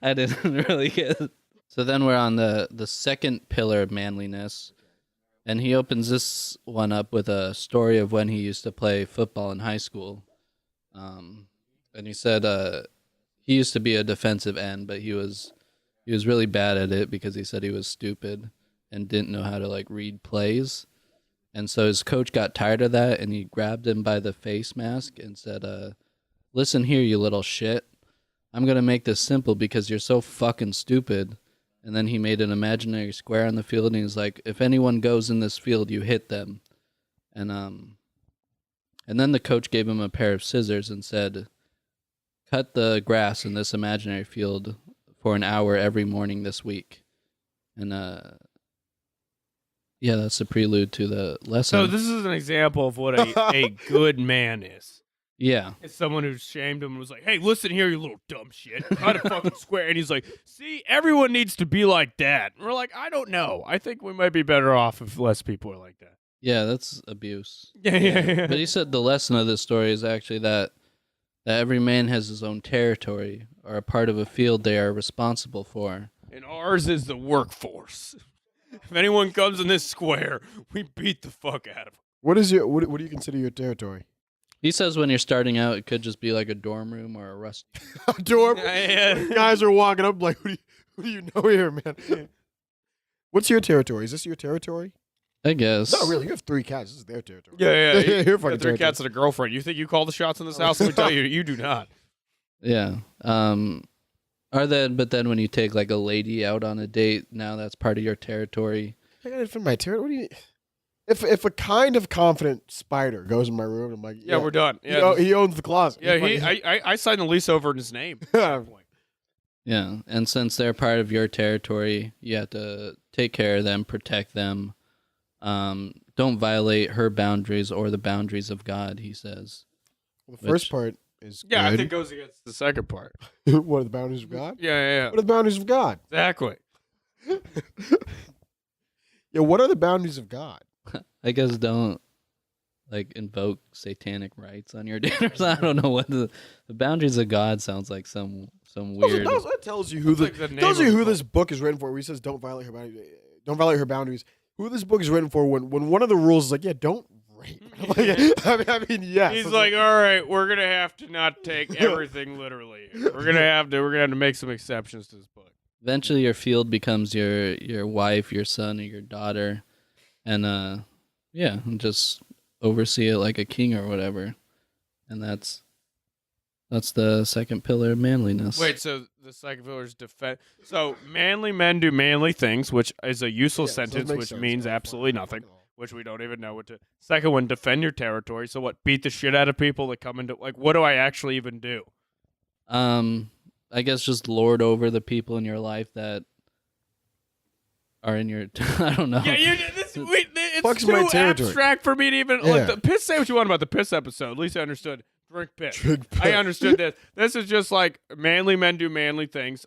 I didn't really get it. So then we're on the second pillar of manliness. And he opens this one up with a story of when he used to play football in high school. And he said he used to be a defensive end, but he was really bad at it because he said he was stupid and didn't know how to like read plays. And so his coach got tired of that, and he grabbed him by the face mask and said, listen here, you little shit. I'm going to make this simple because you're so fucking stupid. And then he made an imaginary square on the field, and he was like, if anyone goes in this field, you hit them. And then the coach gave him a pair of scissors and said, cut the grass in this imaginary field for an hour every morning this week. And yeah, that's the prelude to the lesson. So this is an example of what a good man is. Yeah. It's someone who shamed him and was like, hey, listen here, you little dumb shit. Cut it fucking square. And he's like, see, everyone needs to be like that. And we're like, I don't know. I think we might be better off if less people are like that. Yeah, that's abuse. Yeah. But he said the lesson of this story is actually that every man has his own territory or a part of a field they are responsible for. And ours is the workforce. If anyone comes in this square, we beat the fuck out of them. What do you consider your territory? He says when you're starting out, it could just be like a dorm room or a rest. A dorm. Yeah. Guys are walking up like, who do you know here, man? What's your territory? Is this your territory? I guess. No, really. You have 3 cats. This is their territory. Yeah. Your fucking 3 territory. cats and a girlfriend. You think you call the shots in this house? Let me tell you, you do not. Yeah. But then when you take like a lady out on a date, now that's part of your territory. I gotta defend my territory. What do you? If a kind of confident spider goes in my room, I'm like, Yeah, we're done. Yeah, he owns the closet. yeah. I signed the lease over in his name. Yeah. And since they're part of your territory, you have to take care of them, protect them. Don't violate her boundaries or the boundaries of God, he says. Well, the first part is Yeah, I good. think it goes against the second part. What are the boundaries of God? Yeah. What are the boundaries of God? Exactly. Yeah, what are the boundaries of God? I guess don't like invoke satanic rites on your date or something. I don't know what the boundaries of God sounds like some weird. That tells you who That's like the name tells of you the who book. this book is written for. Where he says don't violate her boundaries. Don't violate her boundaries. Who this book is written for? When one of the rules is like, yeah, don't rape. Like, I mean, yes. He's like, all right, we're gonna have to not take everything literally. We're gonna have to make some exceptions to this book. Eventually, your field becomes your wife, your son, or your daughter, and and just oversee it like a king or whatever. And that's the second pillar of manliness. Wait, so the second pillar is defend. So manly men do manly things, which is a useless Yeah, so it sentence, makes which sense. means Yeah, absolutely fuck nothing. it all. Which we don't even know what to. Second one, defend your territory. So what? Beat the shit out of people that come into like. What do I actually even do? I guess just lord over the people in your life that are in your. I don't know. Yeah, it's Fuck's my too territory. abstract for me to even Yeah. like. The piss. Say what you want about the piss episode. At least I understood. Drink piss. Drink I piss. understood this. This is just like manly men do manly things.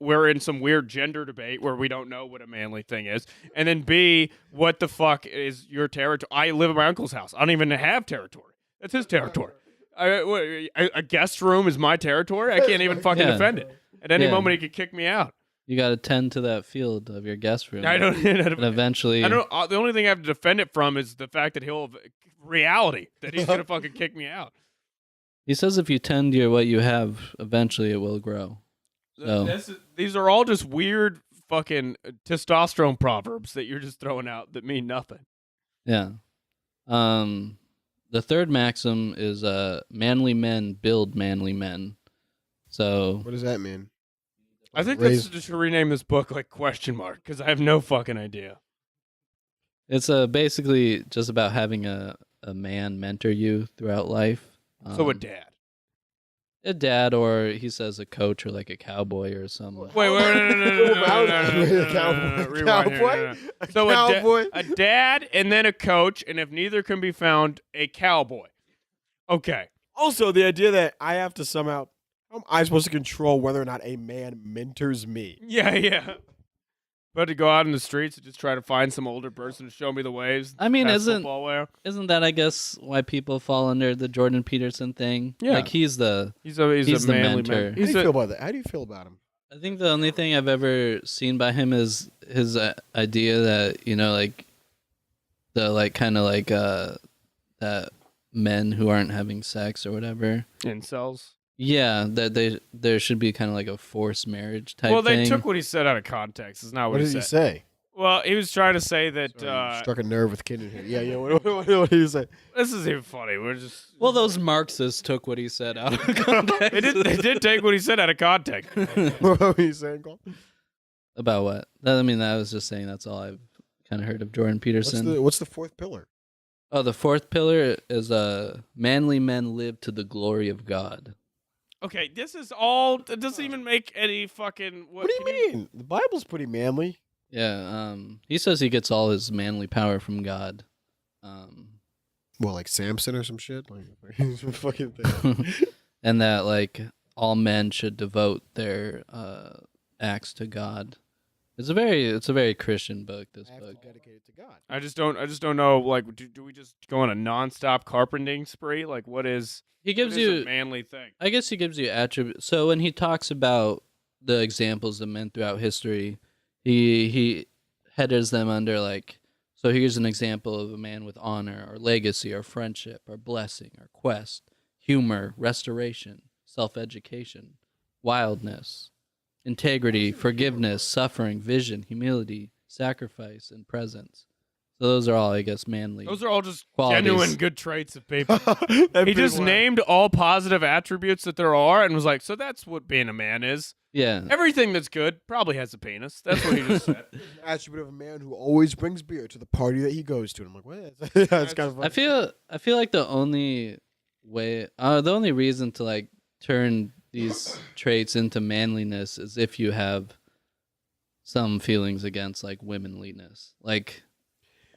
We're in some weird gender debate where we don't know what a manly thing is. And then B, what the fuck is your territory? I live at my uncle's house. I don't even have territory. That's his territory. A guest room is my territory. I can't even fucking Yeah. defend it. At any Yeah. moment, he could kick me out. You got to tend to that field of your guest room. I don't. And eventually, I don't. The only thing I have to defend it from is the fact that he'll reality that he's gonna fucking kick me out. he says if you tend to what you have, eventually it will grow. So These are all just weird fucking testosterone proverbs that you're just throwing out that mean nothing. yeah. The third maxim is manly men build manly men. So What does that mean? I think Raise- that's just to rename this book like question mark because I have no fucking idea. it's basically just about having a man mentor you throughout life. So a dad. A dad, or he says a coach or like a cowboy or something. Wait, A cowboy? A So cowboy? a dad and then a coach, and if neither can be found, a cowboy. Okay. Also, the idea that I have to somehow, how am I supposed to control whether or not a man mentors me? Yeah. But to go out in the streets and just try to find some older person to show me the ways. I mean, past isn't football wear. that I guess why people fall under the Jordan Peterson thing? Yeah. Like he's the He's a the manly mentor. man. How do you feel about that? How do you feel about him? I think the only thing I've ever seen by him is his idea that, like the like kind of like that men who aren't having sex or whatever. Incels. Yeah, that there should be kind of like a forced marriage type Well, they thing. took what he said out of context. It's not What what, did he he said. say? Well, he was trying to say that Sorry, you struck a nerve with Kenyon here. Yeah. What did he say? this is even funny. We're just Well, those Marxists took what he said out of context. they did take what he said out of context. What were you saying, Cole? About what? I mean, I was just saying that's all I've kind of heard of Jordan Peterson. What's the fourth pillar? Oh, the fourth pillar is manly men live to the glory of God. Okay, this is all. It doesn't even make any fucking. What do you mean? The Bible's pretty manly. Yeah, he says he gets all his manly power from God. Well, like Samson or some shit. Like fucking thing. And that like all men should devote their acts to God. It's a very Christian book. This I have book. to dedicate it to God. I just don't know. Like, do we just go on a nonstop carpenting spree? Like, what is? He gives what is you. a manly thing? I guess he gives you attributes. So when he talks about the examples of men throughout history, he headers them under like. So here's an example of a man with honor, or legacy, or friendship, or blessing, or quest, humor, restoration, self-education, wildness, integrity, forgiveness, suffering, vision, humility, sacrifice, and presence. So those are all, I guess, manly. Those are all just qualities. genuine good traits of people. He just named all positive attributes that there are and was like, so that's what being a man is. Yeah. Everything that's good probably has a penis. That's what he just said. An attribute of a man who always brings beer to the party that he goes to. And I'm like, what? That's kind of funny. I feel like the only reason to like turn these traits into manliness is if you have some feelings against like womanliness. Like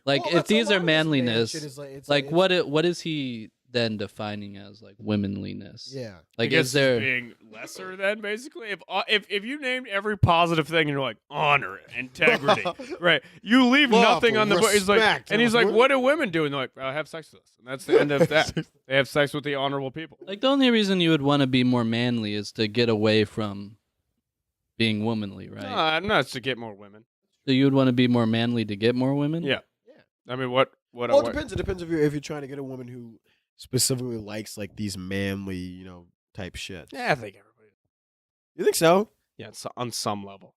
Well, if that's a these lot are of this man manliness, shit is it's like it's- what is he then defining as like womanliness? Yeah. Like I guess is there being lesser then basically? If you named every positive thing and you're like honor, integrity, right? You leave Love, nothing on the book. He's like, respect. and he's like, what do women do? And they're like, have sex with us, and that's the end of that. They have sex with the honorable people. like the only reason you would want to be more manly is to get away from being womanly, right? No, it's to get more women. So you would want to be more manly to get more women? Yeah. Yeah. I mean, what? Well, it depends. It depends if you're trying to get a woman who specifically likes like these manly, type shit. Yeah, I think everybody. You think so? Yeah, on some level.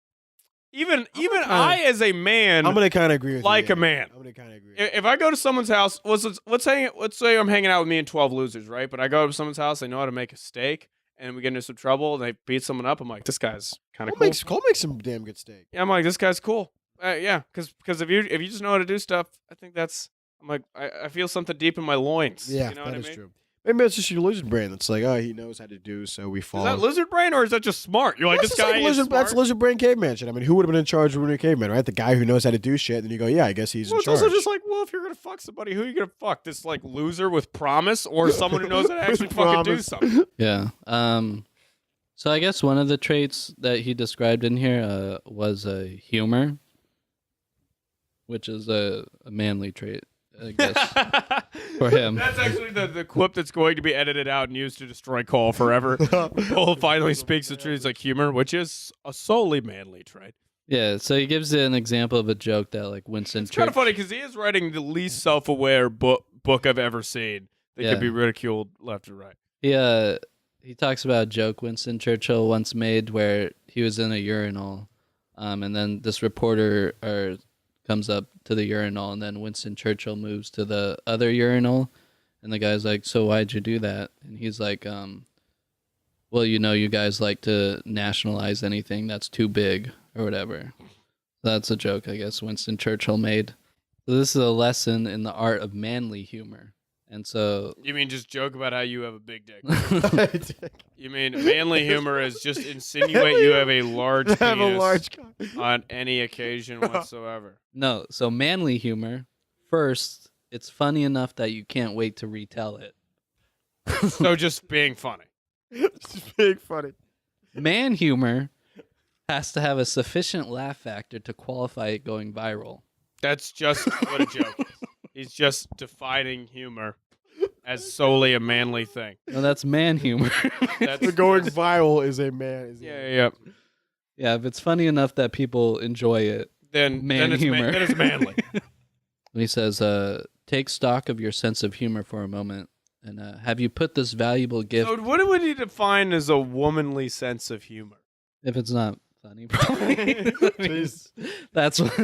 Even kinda- I, as a man, I'm gonna kind of agree with like you. a man. I'm gonna kind of agree. If I go to someone's house, let's say I'm hanging out with me and 12 losers, right? But I go to someone's house, they know how to make a steak, and we get into some trouble, and they beat someone up. I'm like, this guy's kind of cool. Cole makes some damn good steak. Yeah, I'm like, this guy's cool. Yeah, because if you just know how to do stuff, I think that's. I'm like, I feel something deep in my loins. Yeah, you know that what is I mean? true. Maybe it's just your lizard brain that's like, oh, he knows how to do, so we Is follow. that lizard brain or is that just smart? You're like, That's this just guy is lizard, smart. That's lizard brain caveman shit. I mean, who would have been in charge of running a caveman, right? The guy who knows how to do shit. Then you go, yeah, I guess he's Well, in it's charge. also just like, well, if you're gonna fuck somebody, who are you gonna fuck? This like loser with promise, or someone who knows how to actually fucking do Promise. something? Yeah. So I guess one of the traits that he described in here was humor, which is a manly trait, I guess, for him. That's actually the clip that's going to be edited out and used to destroy Cole forever. Cole finally speaks the truth. It's like humor, which is a solely manly trait. Yeah. So he gives an example of a joke that like Winston It's kind of Churchill. funny because he is writing the least self-aware book I've ever seen that Yeah. could be ridiculed left or right. He talks about a joke Winston Churchill once made where he was in a urinal, and then this reporter comes up to the urinal, and then Winston Churchill moves to the other urinal, and the guy's like, "So why'd you do that?" And he's like, "Well, you guys like to nationalize anything that's too big or whatever." That's a joke, I guess, Winston Churchill made. So this is a lesson in the art of manly humor. And so You mean just joke about how you have a big dick? You mean manly humor is just insinuate you have a large penis have a large cock. on any occasion whatsoever? no, so manly humor, first, it's funny enough that you can't wait to retell it. So just being funny. It's big funny. Man humor has to have a sufficient laugh factor to qualify it going viral. That's just what a joke is. He's just defining humor as solely a manly thing. No, that's man humor. That's The going viral is a man. yeah. Yeah, if it's funny enough that people enjoy it. Then Man it's humor. then it's manly. He says, take stock of your sense of humor for a moment. And have you put this valuable gift, So what would he define as a womanly sense of humor? if it's not funny, probably. Jeez. That's what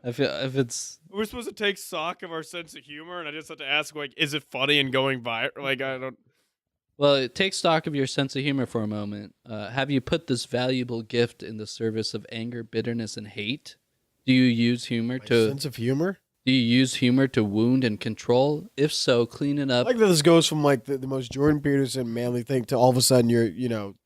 I feel. If it's We're supposed to take stock of our sense of humor, and I just have to ask, like, is it funny and going viral? Like, I don't. well, take stock of your sense of humor for a moment. Have you put this valuable gift in the service of anger, bitterness, and hate? Do you use humor My to? sense of humor. Do you use humor to wound and control? If so, clean it I up. like that this goes from like the most Jordan Peterson manly thing to all of a sudden you're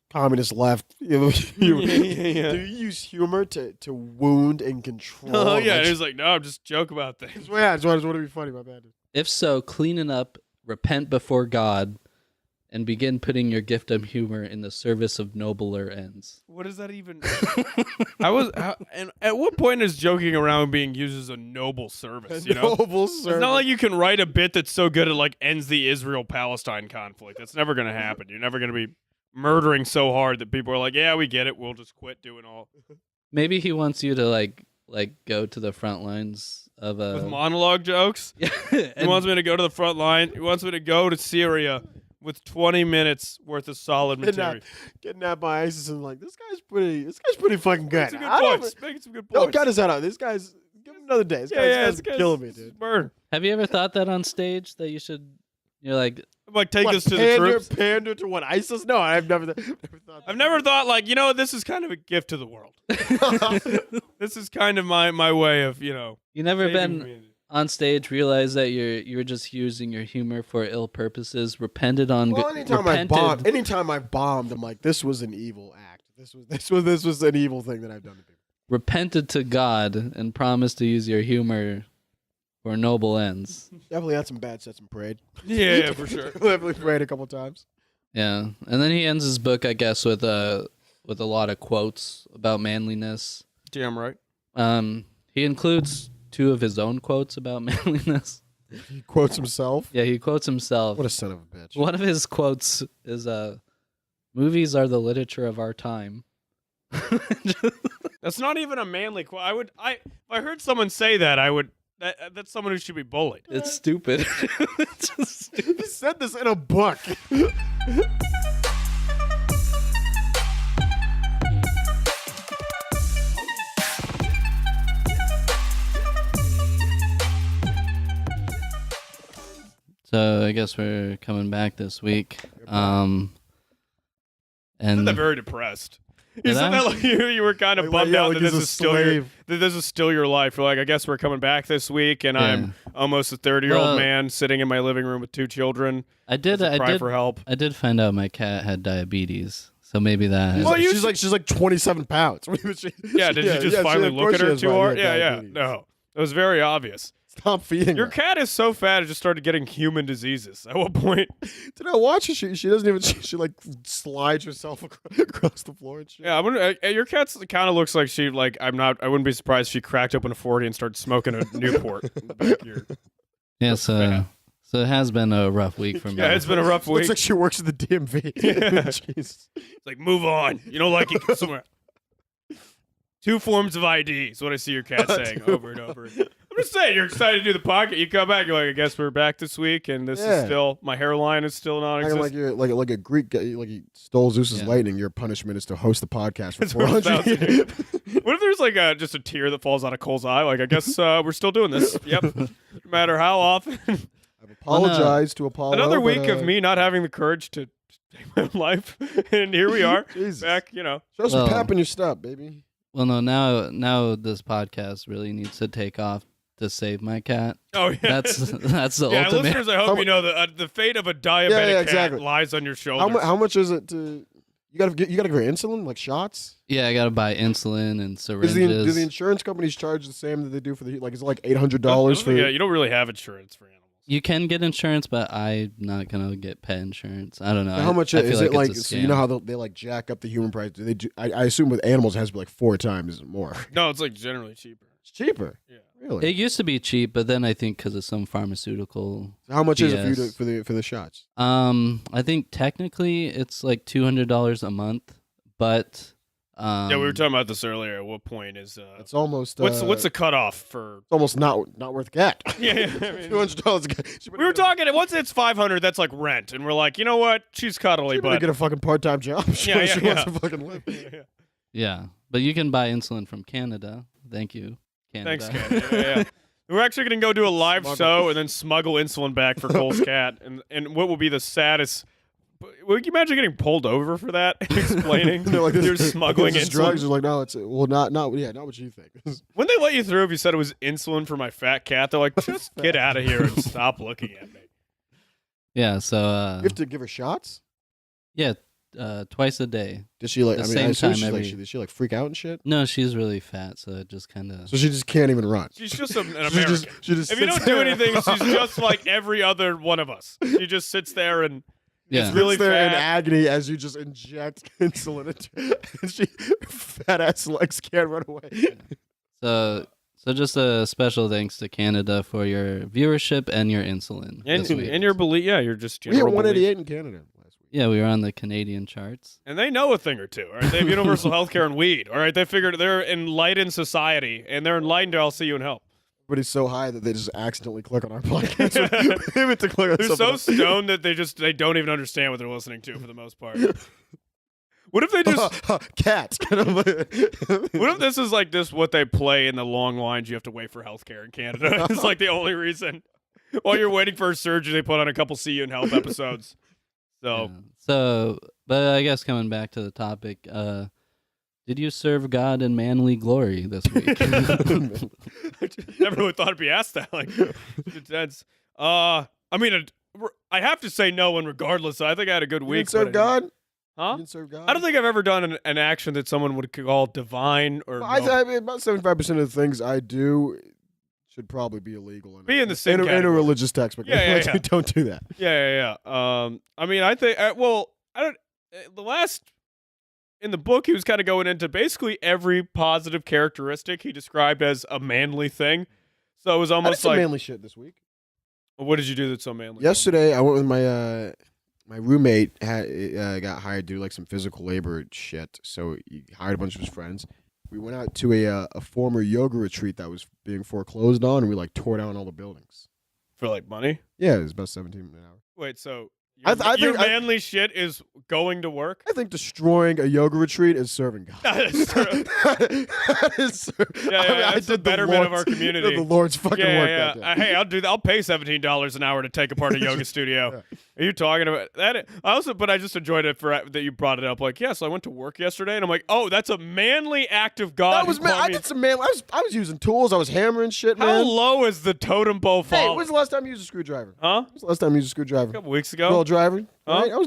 communist left. Do you use humor to wound and control? Oh yeah, and he's like, no, I'm just joking about things. Yeah, I just want to be funny about that. If so, clean it up, repent before God, and begin putting your gift of humor in the service of nobler ends. What does that even? And at what point is joking around being used as a noble service? You know, Noble it's service. not like you can write a bit that's so good it like ends the Israel-Palestine conflict. That's never gonna happen. You're never gonna be murdering so hard that people are like, yeah, we get it. We'll just quit doing all Maybe he wants you to like go to the front lines of with monologue jokes. He wants me to go to the front line. He wants me to go to Syria with 20 minutes worth of solid material. Kidnapped by ISIS and like this guy's pretty fucking good. Making some good points. Don't cut his head out. This guy's give him another day. This guy's killing me, dude. Burn. Have you ever thought that on stage that you should? You're like, I'm like, take this to the troops. Pander to what, ISIS? No, I've never thought that. I've never thought like, you know, this is kind of a gift to the world. This is kind of my way of, you know. you never saving been humanity. on stage, realize that you're just using your humor for ill purposes. Repented on. Well, anytime I bombed, I'm like, this was an evil act. This was an evil thing that I've done to people. Repented to God and promised to use your humor for noble ends. Definitely had some bad sets and prayed. Yeah, for sure. Definitely prayed a couple times. Yeah, and then he ends his book, I guess, with a lot of quotes about manliness. Damn right. He includes 2 of his own quotes about manliness. He quotes himself. Yeah, he quotes himself. What a son of a bitch. One of his quotes is, "Movies are the literature of our time." That's not even a manly quote. If I heard someone say that, I would. That's someone who should be bullied. It's stupid. It's just stupid. He said this in a book. So I guess we're coming back this week. You said that very depressed. You said that like you were kind of bummed out that this is still your life. You're like, I guess we're coming back this week, and I'm almost a 30-year-old man sitting in my living room with 2 children. I did for help. I did find out my cat had diabetes, so maybe that. Well, she's like 27 pounds. Did you just finally look at her too hard? Yeah. No, it was very obvious. Stop feeding Your her. cat is so fat it just started getting human diseases. At what point? Did I watch her? She doesn't even. She like slides herself across the floor and shit. Yeah, your cat kind of looks like she like. I wouldn't be surprised if she cracked open a 40 and started smoking a Newport. In the back of your, Yeah, so it has been a rough week for me. Yeah, it's been a rough week. Looks like she works at the DMV. Yeah. Jeez. It's like, move on. You don't like it, go somewhere. 2 forms of ID is what I see your cat saying over and over. I'm just saying, you're excited to do the podcast. You come back, you're like, I guess we're back this week, and this is still, my hairline is still non-existent. Like you're like a Greek guy, like he stole Zeus's lightning. Your punishment is to host the podcast for 400 years. What if there's like just a tear that falls out of Cole's eye? Like, I guess we're still doing this. Yep. No matter how often. I've apologized to Apollo. Another week of me not having the courage to take my own life, and here we are, back, Show some pep in your step, baby. Well, no, now this podcast really needs to take off to save my cat. Oh yeah, that's the ultimate. Listeners, I hope you know the fate of a diabetic cat lies on your shoulders. How much is it to? You gotta give her insulin, like shots. Yeah, I gotta buy insulin and syringes. Do the insurance companies charge the same that they do for the is it like $800 for? Yeah, you don't really have insurance for animals. You can get insurance, but I'm not gonna get pet insurance. I don't know. How much I is feel it like? it's a So you know how they like jack up the human price? Do they do? I assume with animals it has to be like 4 times more. No, it's like generally cheaper. It's cheaper. Yeah, really. It used to be cheap, but then I think because of some pharmaceutical. So how much BS. is it for you for the shots? I think technically it's like $200 a month, but. Yeah, we were talking about this earlier. At what point is it's almost what's the cutoff for? It's almost not worth a cat. Yeah, I mean, $200. We were talking. Once it's $500, that's like rent, and we're like, you know what? She's cuddly, but get a fucking part-time job. She wants to fucking live. Yeah, but you can buy insulin from Canada. Thank you, Canada. Thanks, Canada. Yeah. We're actually gonna go do a live show and then smuggle insulin back for Cole's cat, and what will be the saddest. Would you imagine getting pulled over for that? Explaining you're smuggling insulin. Drugs are like, no, it's not what you think. When they let you through, if you said it was insulin for my fat cat, they're like, just get out of here and stop looking at me. Yeah, so you have to give her shots. Yeah, twice a day. Did she like? The I mean, I same assume time she's every- like, did she like freak out and shit? No, she's really fat, so it just kind of. So she just can't even run. She's just an She American. she just If you sits don't do there. anything, she's just like every other one of us. She just sits there and Yeah. is really sits there in fat. agony as you just inject insulin into and she fat ass legs can't run away. So just a special thanks to Canada for your viewership and your insulin. this week. And your belief, yeah, you're just We hit general belief. 188 in Canada last week. Yeah, we were on the Canadian charts. And they know a thing or two. All right, they have universal health care and weed. All right, they figured they're enlightened society, and they're enlightened. I'll see you and help. Everybody's so high that they just accidentally click on our podcast. They meant to click on They're something so else. stoned that they don't even understand what they're listening to for the most part. What if they just? Cats. What if this is like this? What they play in the long lines you have to wait for healthcare in Canada? It's like the only reason. While you're waiting for a surgery, they put on a couple See You in Health episodes. So Yeah. But I guess coming back to the topic, did you serve God in manly glory this week? I just never would thought it'd be asked that. Like, that's. I mean, I have to say no, and regardless, I think I had a good You week. didn't serve but- God? Huh? You didn't serve God? I don't think I've ever done an action that someone would call divine or. Well, no- I mean, about 75% of the things I do should probably be illegal. Be in the same in a category. religious textbook. Yeah, yeah, yeah. Don't do that. Yeah. I mean, I think. I don't. The last in the book, he was kind of going into basically every positive characteristic he described as a manly thing. So it was I did almost some like, manly shit this week. what did you do that's so manly? Yesterday, I went with my my roommate got hired to do like some physical labor shit. So he hired a bunch of his friends. We went out to a former yoga retreat that was being foreclosed on, and we like tore down all the buildings. For like money? Yeah, it was about 17 an hour. Wait, so I your think- manly shit is going to work? I think destroying a yoga retreat is serving God. That's true. That is Yeah, that's the betterment of our community. The Lord's fucking work Yeah. that day. Hey, I'll pay $17 an hour to take apart a yoga studio. Are you talking about that? But I just enjoyed it for that you brought it up. Like, yeah, so I went to work yesterday, and I'm like, oh, that's a manly act of God. That was man. I did some man. I was using tools. I was hammering shit, How man. low is the totem pole Hey, fall? when's the last time you used a screwdriver? Huh? When's the last time you used a screwdriver? A couple weeks ago. Well, driver. Huh? Right? I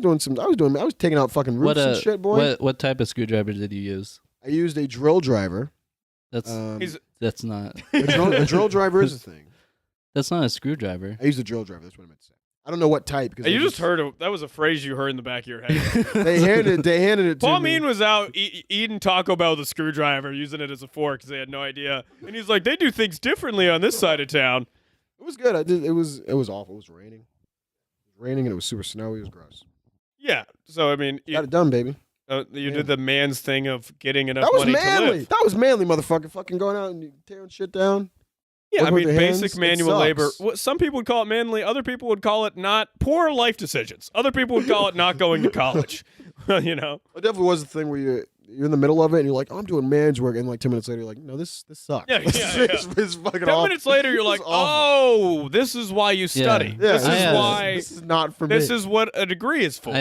was taking out fucking roofs and shit, boy. What type of screwdriver did you use? I used a drill driver. That's He's- that's not A drill driver is a thing. that's not a screwdriver. I used a drill driver. That's what I meant to say. I don't know what type because You just heard that was a phrase you heard in the back of your head. they handed it to Kwamin me. was out eating Taco Bell with a screwdriver, using it as a fork because they had no idea. And he's like, they do things differently on this side of town. It was good. It was awful. It was raining. It was raining and it was super snowy. It was gross. Yeah. So I mean, Got it done, baby. you did the man's thing of getting enough That was money to manly. live. That was manly, motherfucker. Fucking going out and tearing shit down. Yeah, I Working with mean, your basic hands, it manual labor. sucks. Some people would call it manly. Other people would call it not poor life decisions. Other people would call it not going to college. You know. It definitely was the thing where you're in the middle of it and you're like, oh, I'm doing man's work, and like 10 minutes later you're like, no, this sucks. Yeah, This yeah, is- yeah. this is fucking 10 awful. minutes later, you're This like, is awful. oh, this is why you study. Yeah, This is I, why. This is not for me. This is what a degree is for.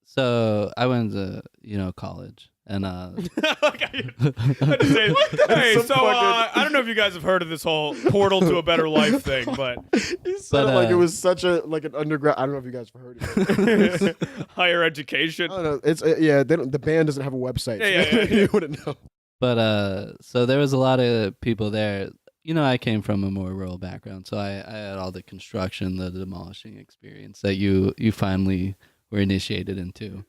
So I went to college and Like, I just say, hey, Some so I don't know if you guys have heard of this whole portal to a better life thing, but You said But, it like it was such a like an underground. I don't know if you guys have heard of it. higher education. I don't know. It's yeah. They don't, the band doesn't have a website. Yeah. You wouldn't know. but so there was a lot of people there. You know, I came from a more rural background, so I had all the construction, the demolishing experience that you finally were initiated into.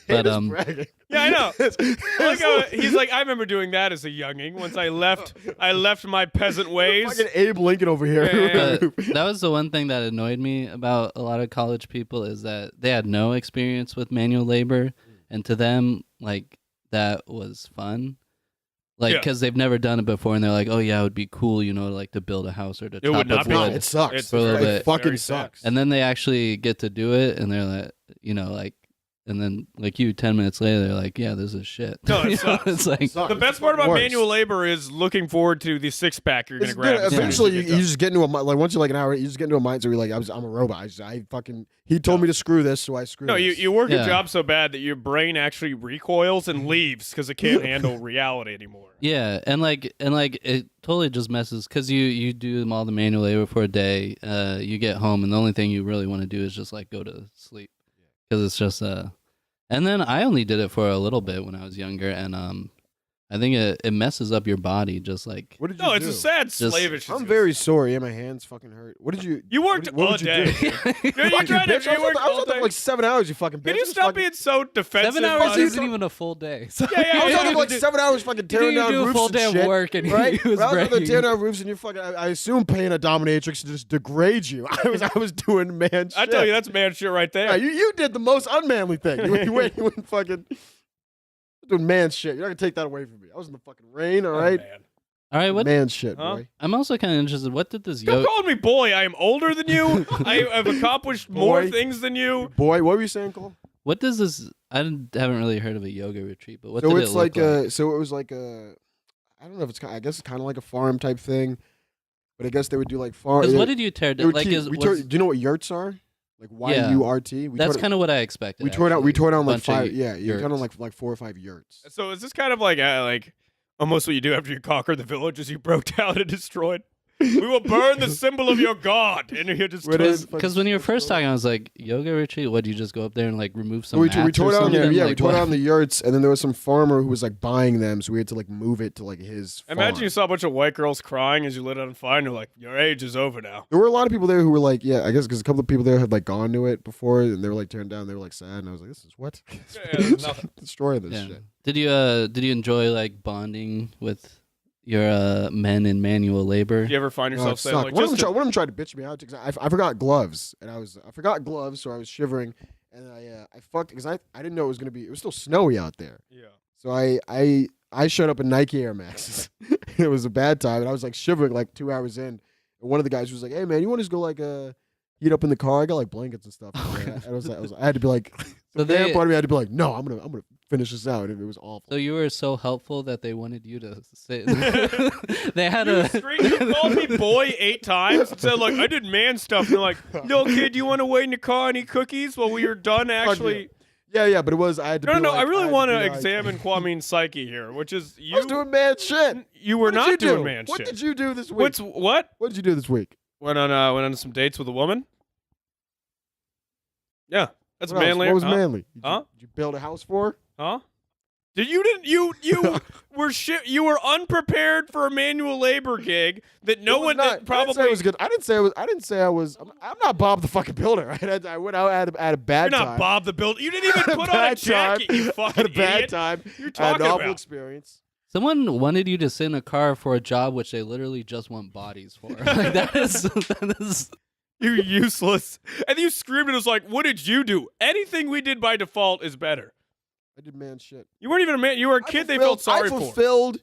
But Just bragging. Yeah, I know. It's- Like, he's like, I remember doing that as a younging. Once I left my peasant ways. Fucking Abe Lincoln over here. Yeah. But that was the one thing that annoyed me about a lot of college people is that they had no experience with manual labor, and to them, like, that was fun. Like, Yeah. because they've never done it before, and they're like, "Oh yeah, it would be cool, you know, like to build a house or to It chop would not up be. wood." It sucks. It's For a little very- bit. It fucking very sad. sucks. And then they actually get to do it, and they're like, you know, like, and then like you, 10 minutes later, they're like, "Yeah, this is shit." No, it You know, sucks. It's like, It sucks. The It's best part about worse. manual labor is looking forward to the six pack you're gonna It's grab. good. as soon as Eventually, you you get done. just get into like once you're like an hour, you just get into a mindset where you're like, I'm a robot. I fucking. He told me to screw this, so I screw. No, this. you work a Yeah. job so bad that your brain actually recoils and leaves because it can't handle reality anymore. yeah, and like it totally just messes because you do all the manual labor for a day. You get home, and the only thing you really want to do is just like go to sleep because it's just And then I only did it for a little bit when I was younger, and I think it messes up your body. Just like What did you No, do? it's a sad Just- slavish. I'm very sore. Yeah, my hands fucking hurt. What did you? You worked what all would you day. do? Dude, you Fuck tried to. bitch. I You worked was all out there day. for like 7 hours. You fucking bitch. Can you Just stop fucking- being so defensive? 7 hours on- isn't even a full day. So Yeah, yeah, I was out there yeah. for like 7 hours fucking tearing you down do a roofs full and day of shit, work and right? he was I was out there bragging. tearing down roofs and you're fucking. I assume paying a dominatrix to just degrade you. I was doing man shit. I tell you, that's man shit right there. Yeah, you did the most unmanly thing. You went fucking doing man shit. You're not gonna take that away from me. I was in the fucking rain. All Oh, right, man. all right, what? man shit, Huh? boy. I'm also kind of interested. What did this Don't yoga? call me boy. I am older than you. I have accomplished more Boy. things than you. Boy, what were you saying, Cole? What does this? Haven't really heard of a yoga retreat, but what So did it's it look like? so it was like a, I don't know if it's I guess it's kind of like a farm type thing, but I guess they would do like farm. Because what did you tear they down? would Like, keep- is we was- tore, do you know what yurts are? Like Yeah. YURT. that's kind of what I expected. we tore down. We actually. tore down like Bunch of five. Yeah, you tore down yurts. like 4 or 5 yurts. So is this kind of like almost what you do after you conquer the village is you broke down and destroyed? We will burn the symbol of your god, and you're just What is- Because when you were first talking, I was like, yoga retreat? What, do you just go up there and like remove some we mats tore or down something? we Like, tore what? down the yurts, and then there was some farmer who was like buying them, so we had to like move it to like his. Imagine farm. you saw a bunch of white girls crying as you lit it on fire, and you're like, your age is over now. There were a lot of people there who were like, yeah, I guess because a couple of people there had like gone to it before, and they were like turned down. They were like sad, and I was like, this is what there's nothing. destroy this Yeah. shit. Did you enjoy like bonding with your men in manual labor? Do you ever find No, yourself it saying, sucked. like, one, of just them one of them tried to bitch me out because I forgot gloves, and I forgot gloves, so I was shivering, and I fucked because I didn't know it was gonna be. It was still snowy out there, yeah. so I showed up in Nike Air Maxes. It was a bad time, and I was like shivering like 2 hours in, and one of the guys was like, "Hey man, you want to just go like heat up in the car? I got like blankets and stuff." And I had to be like, So the man they- part of me had to be like, "No, I'm gonna finish this out." And it was awful. So you were so helpful that they wanted you to sit. They had You called me boy 8 times and said, like, I did man stuff. And they're like, no, kid, you want to wait in the car and eat cookies while we were done actually? yeah, but it was I had to. No, be no, like, I really had want to be like- examine Kwamin's psyche here, which is I was doing man shit. you were What did not you doing do? man What shit. did you do this week? What? What did you do this week? Went on some dates with a woman? Yeah, that's What else? manly. What was huh? manly? Huh? Did you build a house for her? Huh? You were you were unprepared for a manual labor gig that no It was one not. that I didn't probably say it was good. I didn't say I was. I'm not Bob the fucking builder. Right? I went out at a bad You're time. not Bob the Builder. You didn't even Had a put on a bad jacket, time. you Had fucking a bad idiot. time. You're I had talking an awful about. experience. Someone wanted you to sit in a car for a job which they literally just want bodies for. Like that is You're useless. And you screamed and was like, what did you do? Anything we did by default is better. I did man shit. You weren't even a man. You were a kid they felt sorry I for. fulfilled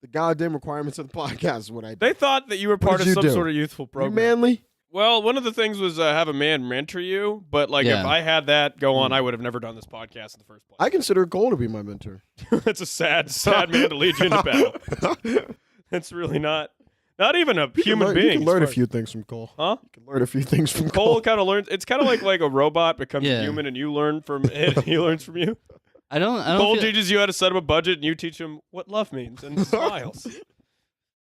the goddamn requirements of the podcast. Is what I did. They thought that you were part did of you some do? sort of youthful You program. manly? Well, one of the things was have a man mentor you, but like Yeah. if I had that go on, I would have never done this podcast in the first place. I consider Cole to be my mentor. That's a sad man to lead you into battle. That's really not even a human being. You can learn a as far few things from Cole. Huh? You can learn a few things from as- Cole Cole. kind of learns. It's kind of like a robot becomes Yeah. human, and you learn from it, and he learns from you. I don't Cole feel, teaches you how to set up a budget, and you teach him what love means, and smiles.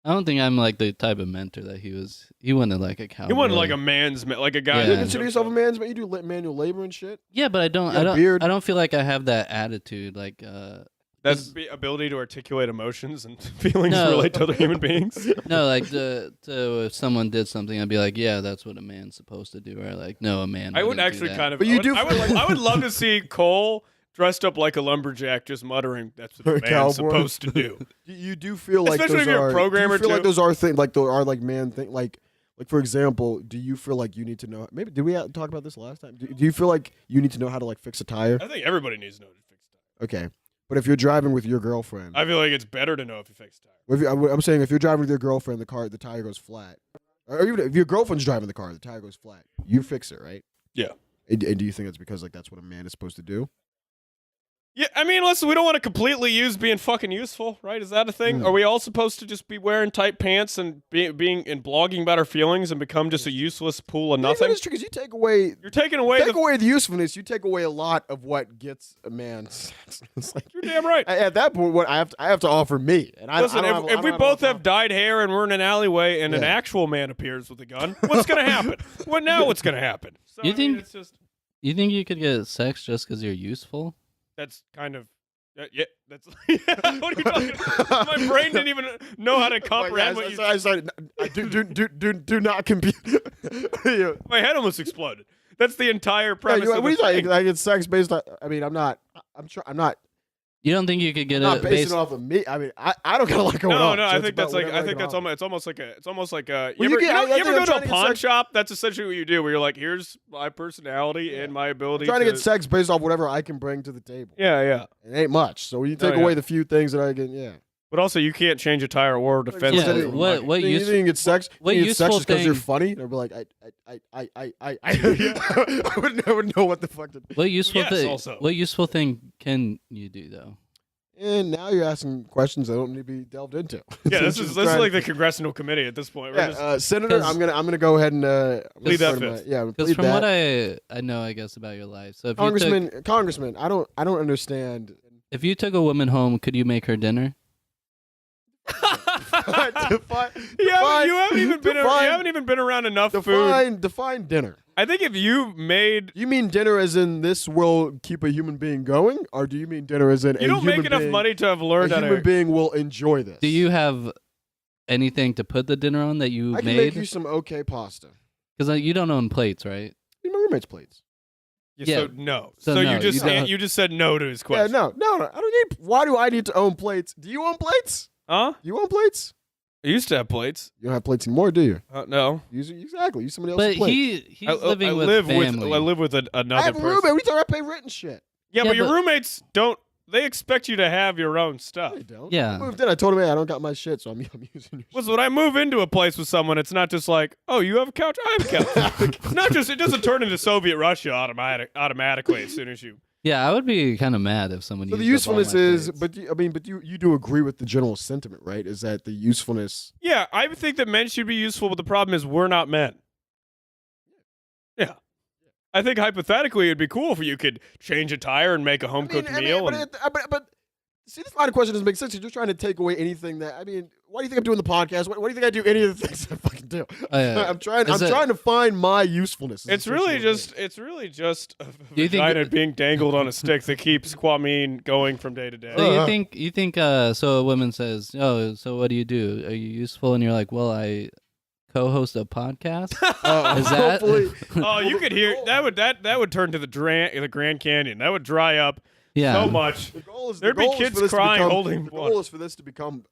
I don't think I'm like the type of mentor that he was. He wasn't like a cowboy. He wasn't like a man's like a guy. Yeah. You that don't consider yourself a man's man? You do manual labor and shit? Yeah, but I don't. You got I a don't. beard. I don't feel like I have that attitude. Like, That's the ability to articulate emotions and feelings No. relate to other human beings. no, like if someone did something, I'd be like, yeah, that's what a man's supposed to do. Or like, no, a man. I would wouldn't do actually that. kind of. But you do I would, feel like- I would love to see Cole dressed up like a lumberjack, just muttering, "That's what a A man's cowboy. supposed to do." You do feel like Especially those if you're a are. programmer, do you feel like too. those are things like there are like man thing like for example, do you feel like you need to know? Maybe did we talk about this last time? Do you feel like you need to know how to like fix a tire? I think everybody needs to know to fix a tire. Okay, but if you're driving with your girlfriend, I feel like it's better to know if you fix a tire. I'm saying if you're driving with your girlfriend, the tire goes flat, or even if your girlfriend's driving the car, the tire goes flat. You fix it, right? Yeah. And do you think it's because like that's what a man is supposed to do? Yeah, I mean, listen, we don't want to completely use being fucking useful, right? Is that a thing? Mm. Are we all supposed to just be wearing tight pants and being and blogging about our feelings and become just a useless pool of nothing? That's true because you take away You're taking away the usefulness. You take away a lot of what gets a man. It's like, You're damn right. at that point, what I have to offer me, and I Listen, don't have- I if don't we have both enough have dyed hair and we're in an alleyway and an Yeah. actual man appears with a gun, what's going to happen? What's going to happen? So, You I mean, think- it's just You think you could get sex just because you're useful? That's kind of. Yeah, that's. What are you talking about? My brain didn't even know how to comprehend what you. I started. Do not compute. Yeah. My head almost exploded. That's the entire premise. What of are you the talking? thing. Like it's sex based on. I mean, I'm not. I'm not. You don't think you could get Not it basing based it off of me. I mean, I don't got a lot going on. No, so I it's think about that's like. whatever I think can that's offer. It's almost like a. Well, You you ever, get- I you ever think go I'm to trying a to get pawn sex- shop? That's essentially what you do. Where you're like, here's my personality and my ability. I'm trying to get sex based off whatever I can bring to the table. Yeah. It ain't much. So when you take yeah. away the few things that I can, yeah. But also, you can't change a tire or defend. Yeah, something. what you use- think you get sex? what you get sex useful just because you're thing- funny? They'll be like, I would never know what the fuck to do. What useful Yes, thing? also. What useful thing can you do though? And now you're asking questions that don't need to be delved into. Yeah, So this just is trying- like the congressional committee at this point. We're Yeah, just, Senator, 'Cause- I'm gonna go ahead and Plead that my- fifth. yeah, Because plead from that. what I know, I guess about your life. So if Congressman, I don't understand. if you took a woman home, could you make her dinner? define, you haven't even been. You define- haven't even been around enough food. define dinner. I think if you made, You mean dinner as in this will keep a human being going, or do you mean dinner as in you a don't human make enough being, money to have a learned how human to. being will enjoy this? Do you have anything to put the dinner on that you I can made? make you some okay pasta. Because you don't own plates, right? In my roommate's plates. Yeah, so Yeah. no. So So no, you just you don't- you just said no to his Yeah, question. no. I don't need. Why do I need to own plates? Do you own plates? Huh? You own plates? I used to have plates. You don't have plates anymore, do you? No. Exactly. Use somebody else's But plate. he's living with live family. I live with another I have a person. roommate. We talking about pay rent and shit. Yeah, Yeah, but your but- roommates don't. They expect you to have your own stuff. They don't. Yeah. I moved in. I told him, hey, I don't got my shit, so I'm using your Was when I move into a place with someone, it's not just like, oh, you have a couch, I have a couch. It's not just. It doesn't turn into Soviet Russia automatically as soon as you. Yeah, I would be kind of mad if someone. So the used up all usefulness my is, plates. but you do agree with the general sentiment, right? Is that the usefulness? Yeah, I would think that men should be useful, but the problem is we're not men. Yeah. I think hypothetically it'd be cool if you could change a tire and make a home cooked meal. But see, this line of question doesn't make sense. You're just trying to take away anything that. I mean, why do you think I'm doing the podcast? Why do you think I do any of the things I fucking do? Oh, yeah. I'm trying Is it- to find my usefulness. It's really just a Do you think- vagina being dangled on a stick that keeps Kwamin going from day to day. So you think so a woman says, "Oh, so what do you do? Are you useful?" And you're like, "Well, I co-host a podcast." Is that- hopefully? Oh, you could hear that would turn to the Grand Canyon. That would dry up Yeah. so much. The goal is There'd the be goal is kids for this to crying become- holding The water. goal is for this to become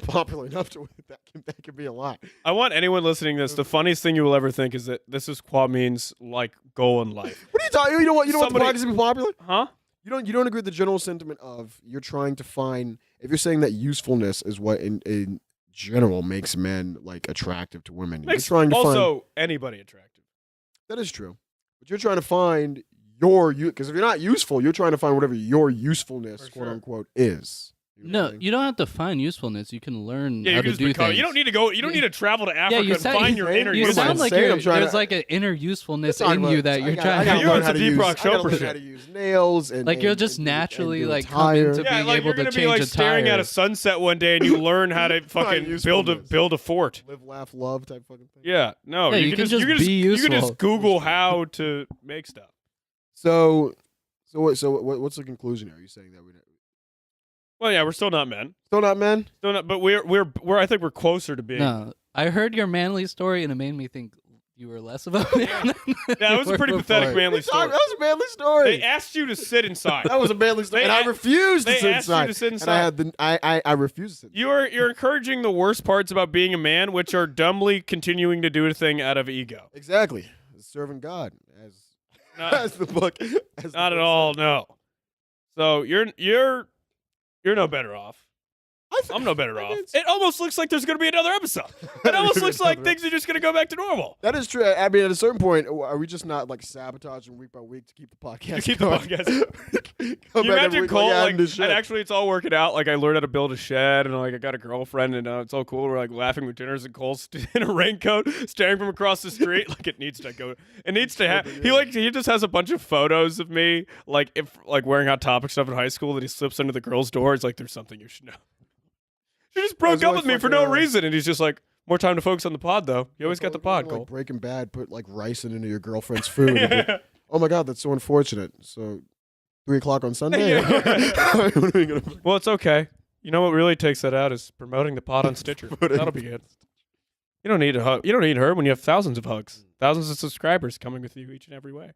popular enough to that can be a lot. I want anyone listening to this. The funniest thing you will ever think is that this is Kwamin's like goal in life. What are you talking? You know what? You know what the Somebody- podcast is be popular? Huh? You don't agree with the general sentiment of you're trying to find if you're saying that usefulness is what in general makes men like attractive to women. Makes you're trying to find also anybody attractive. that is true, but you're trying to find your because if you're not useful, you're trying to find whatever your usefulness, For quote sure. unquote, is. You know what No, I mean? you don't have to find usefulness. You can learn Yeah, how you to can just do become. things. You don't need to go. You don't need to travel to Africa you and sound- find your inner. You What am I sound like saying? I'm trying there's to- like an inner usefulness Talking in about- you that I you're gotta- trying. I gotta You learn went how to to Deep use- Rock I gotta Chopper learn shit. how to use nails and Like you'll and- just and- naturally and do a like come tire. into Yeah, being like able you're to gonna change be like a staring tire. at a sunset one day and you learn how to fucking usefulness. build a fort. live, laugh, love type fucking thing. Yeah, no, Yeah, you, you can can just just be you can useful. just Google how to make stuff. So what's the conclusion here? Are you saying that we're Well, yeah, we're still not men. still not men? Still not, but we're I think we're closer to being. No, I heard your manly story and it made me think you were less of a man. Yeah, it was a pretty pathetic manly story. That was a manly story. They asked you to sit inside. That was a manly story, They and I a- refused to they sit asked you inside. to sit And I inside. had I refused to sit. You're encouraging the worst parts about being a man, which are dumbly continuing to do a thing out of ego. Exactly, serving God as Not, as the book. As the not at book all. says. No. So you're no better off. I'm no better I off. mean, It almost looks like there's going to be another episode. It almost looks like Another- things are just going to go back to normal. That is true. I mean, at a certain point, are we just not like sabotaging week by week to keep the podcast? To keep the going? podcast. Go Can you back every imagine week Cole, adding like, this shit. and actually it's all working out. Like, I learned how to build a shed, and, like, I got a girlfriend, and it's all cool. We're, like, laughing with dinners, and Cole's in a raincoat, staring from across the street. Like, it needs to go. It needs to have. He just has a bunch of photos of me, like, wearing Hot Topic stuff in high school that he slips under the girl's door. It's like, there's something you should know. She just broke up with me for no reason, and he's just like, more time to focus on the pod, though. You always got the pod, Cole. Like Breaking Bad put like rice into your girlfriend's food. And be, oh my God, that's so unfortunate. So 3:00 on Sunday. Yeah. What are we gonna- Well, it's okay. You know what really takes that out is promoting the pod on Stitcher. That'll be good. You don't need a hug. You don't need her when you have thousands of hugs, thousands of subscribers coming with you each and every way.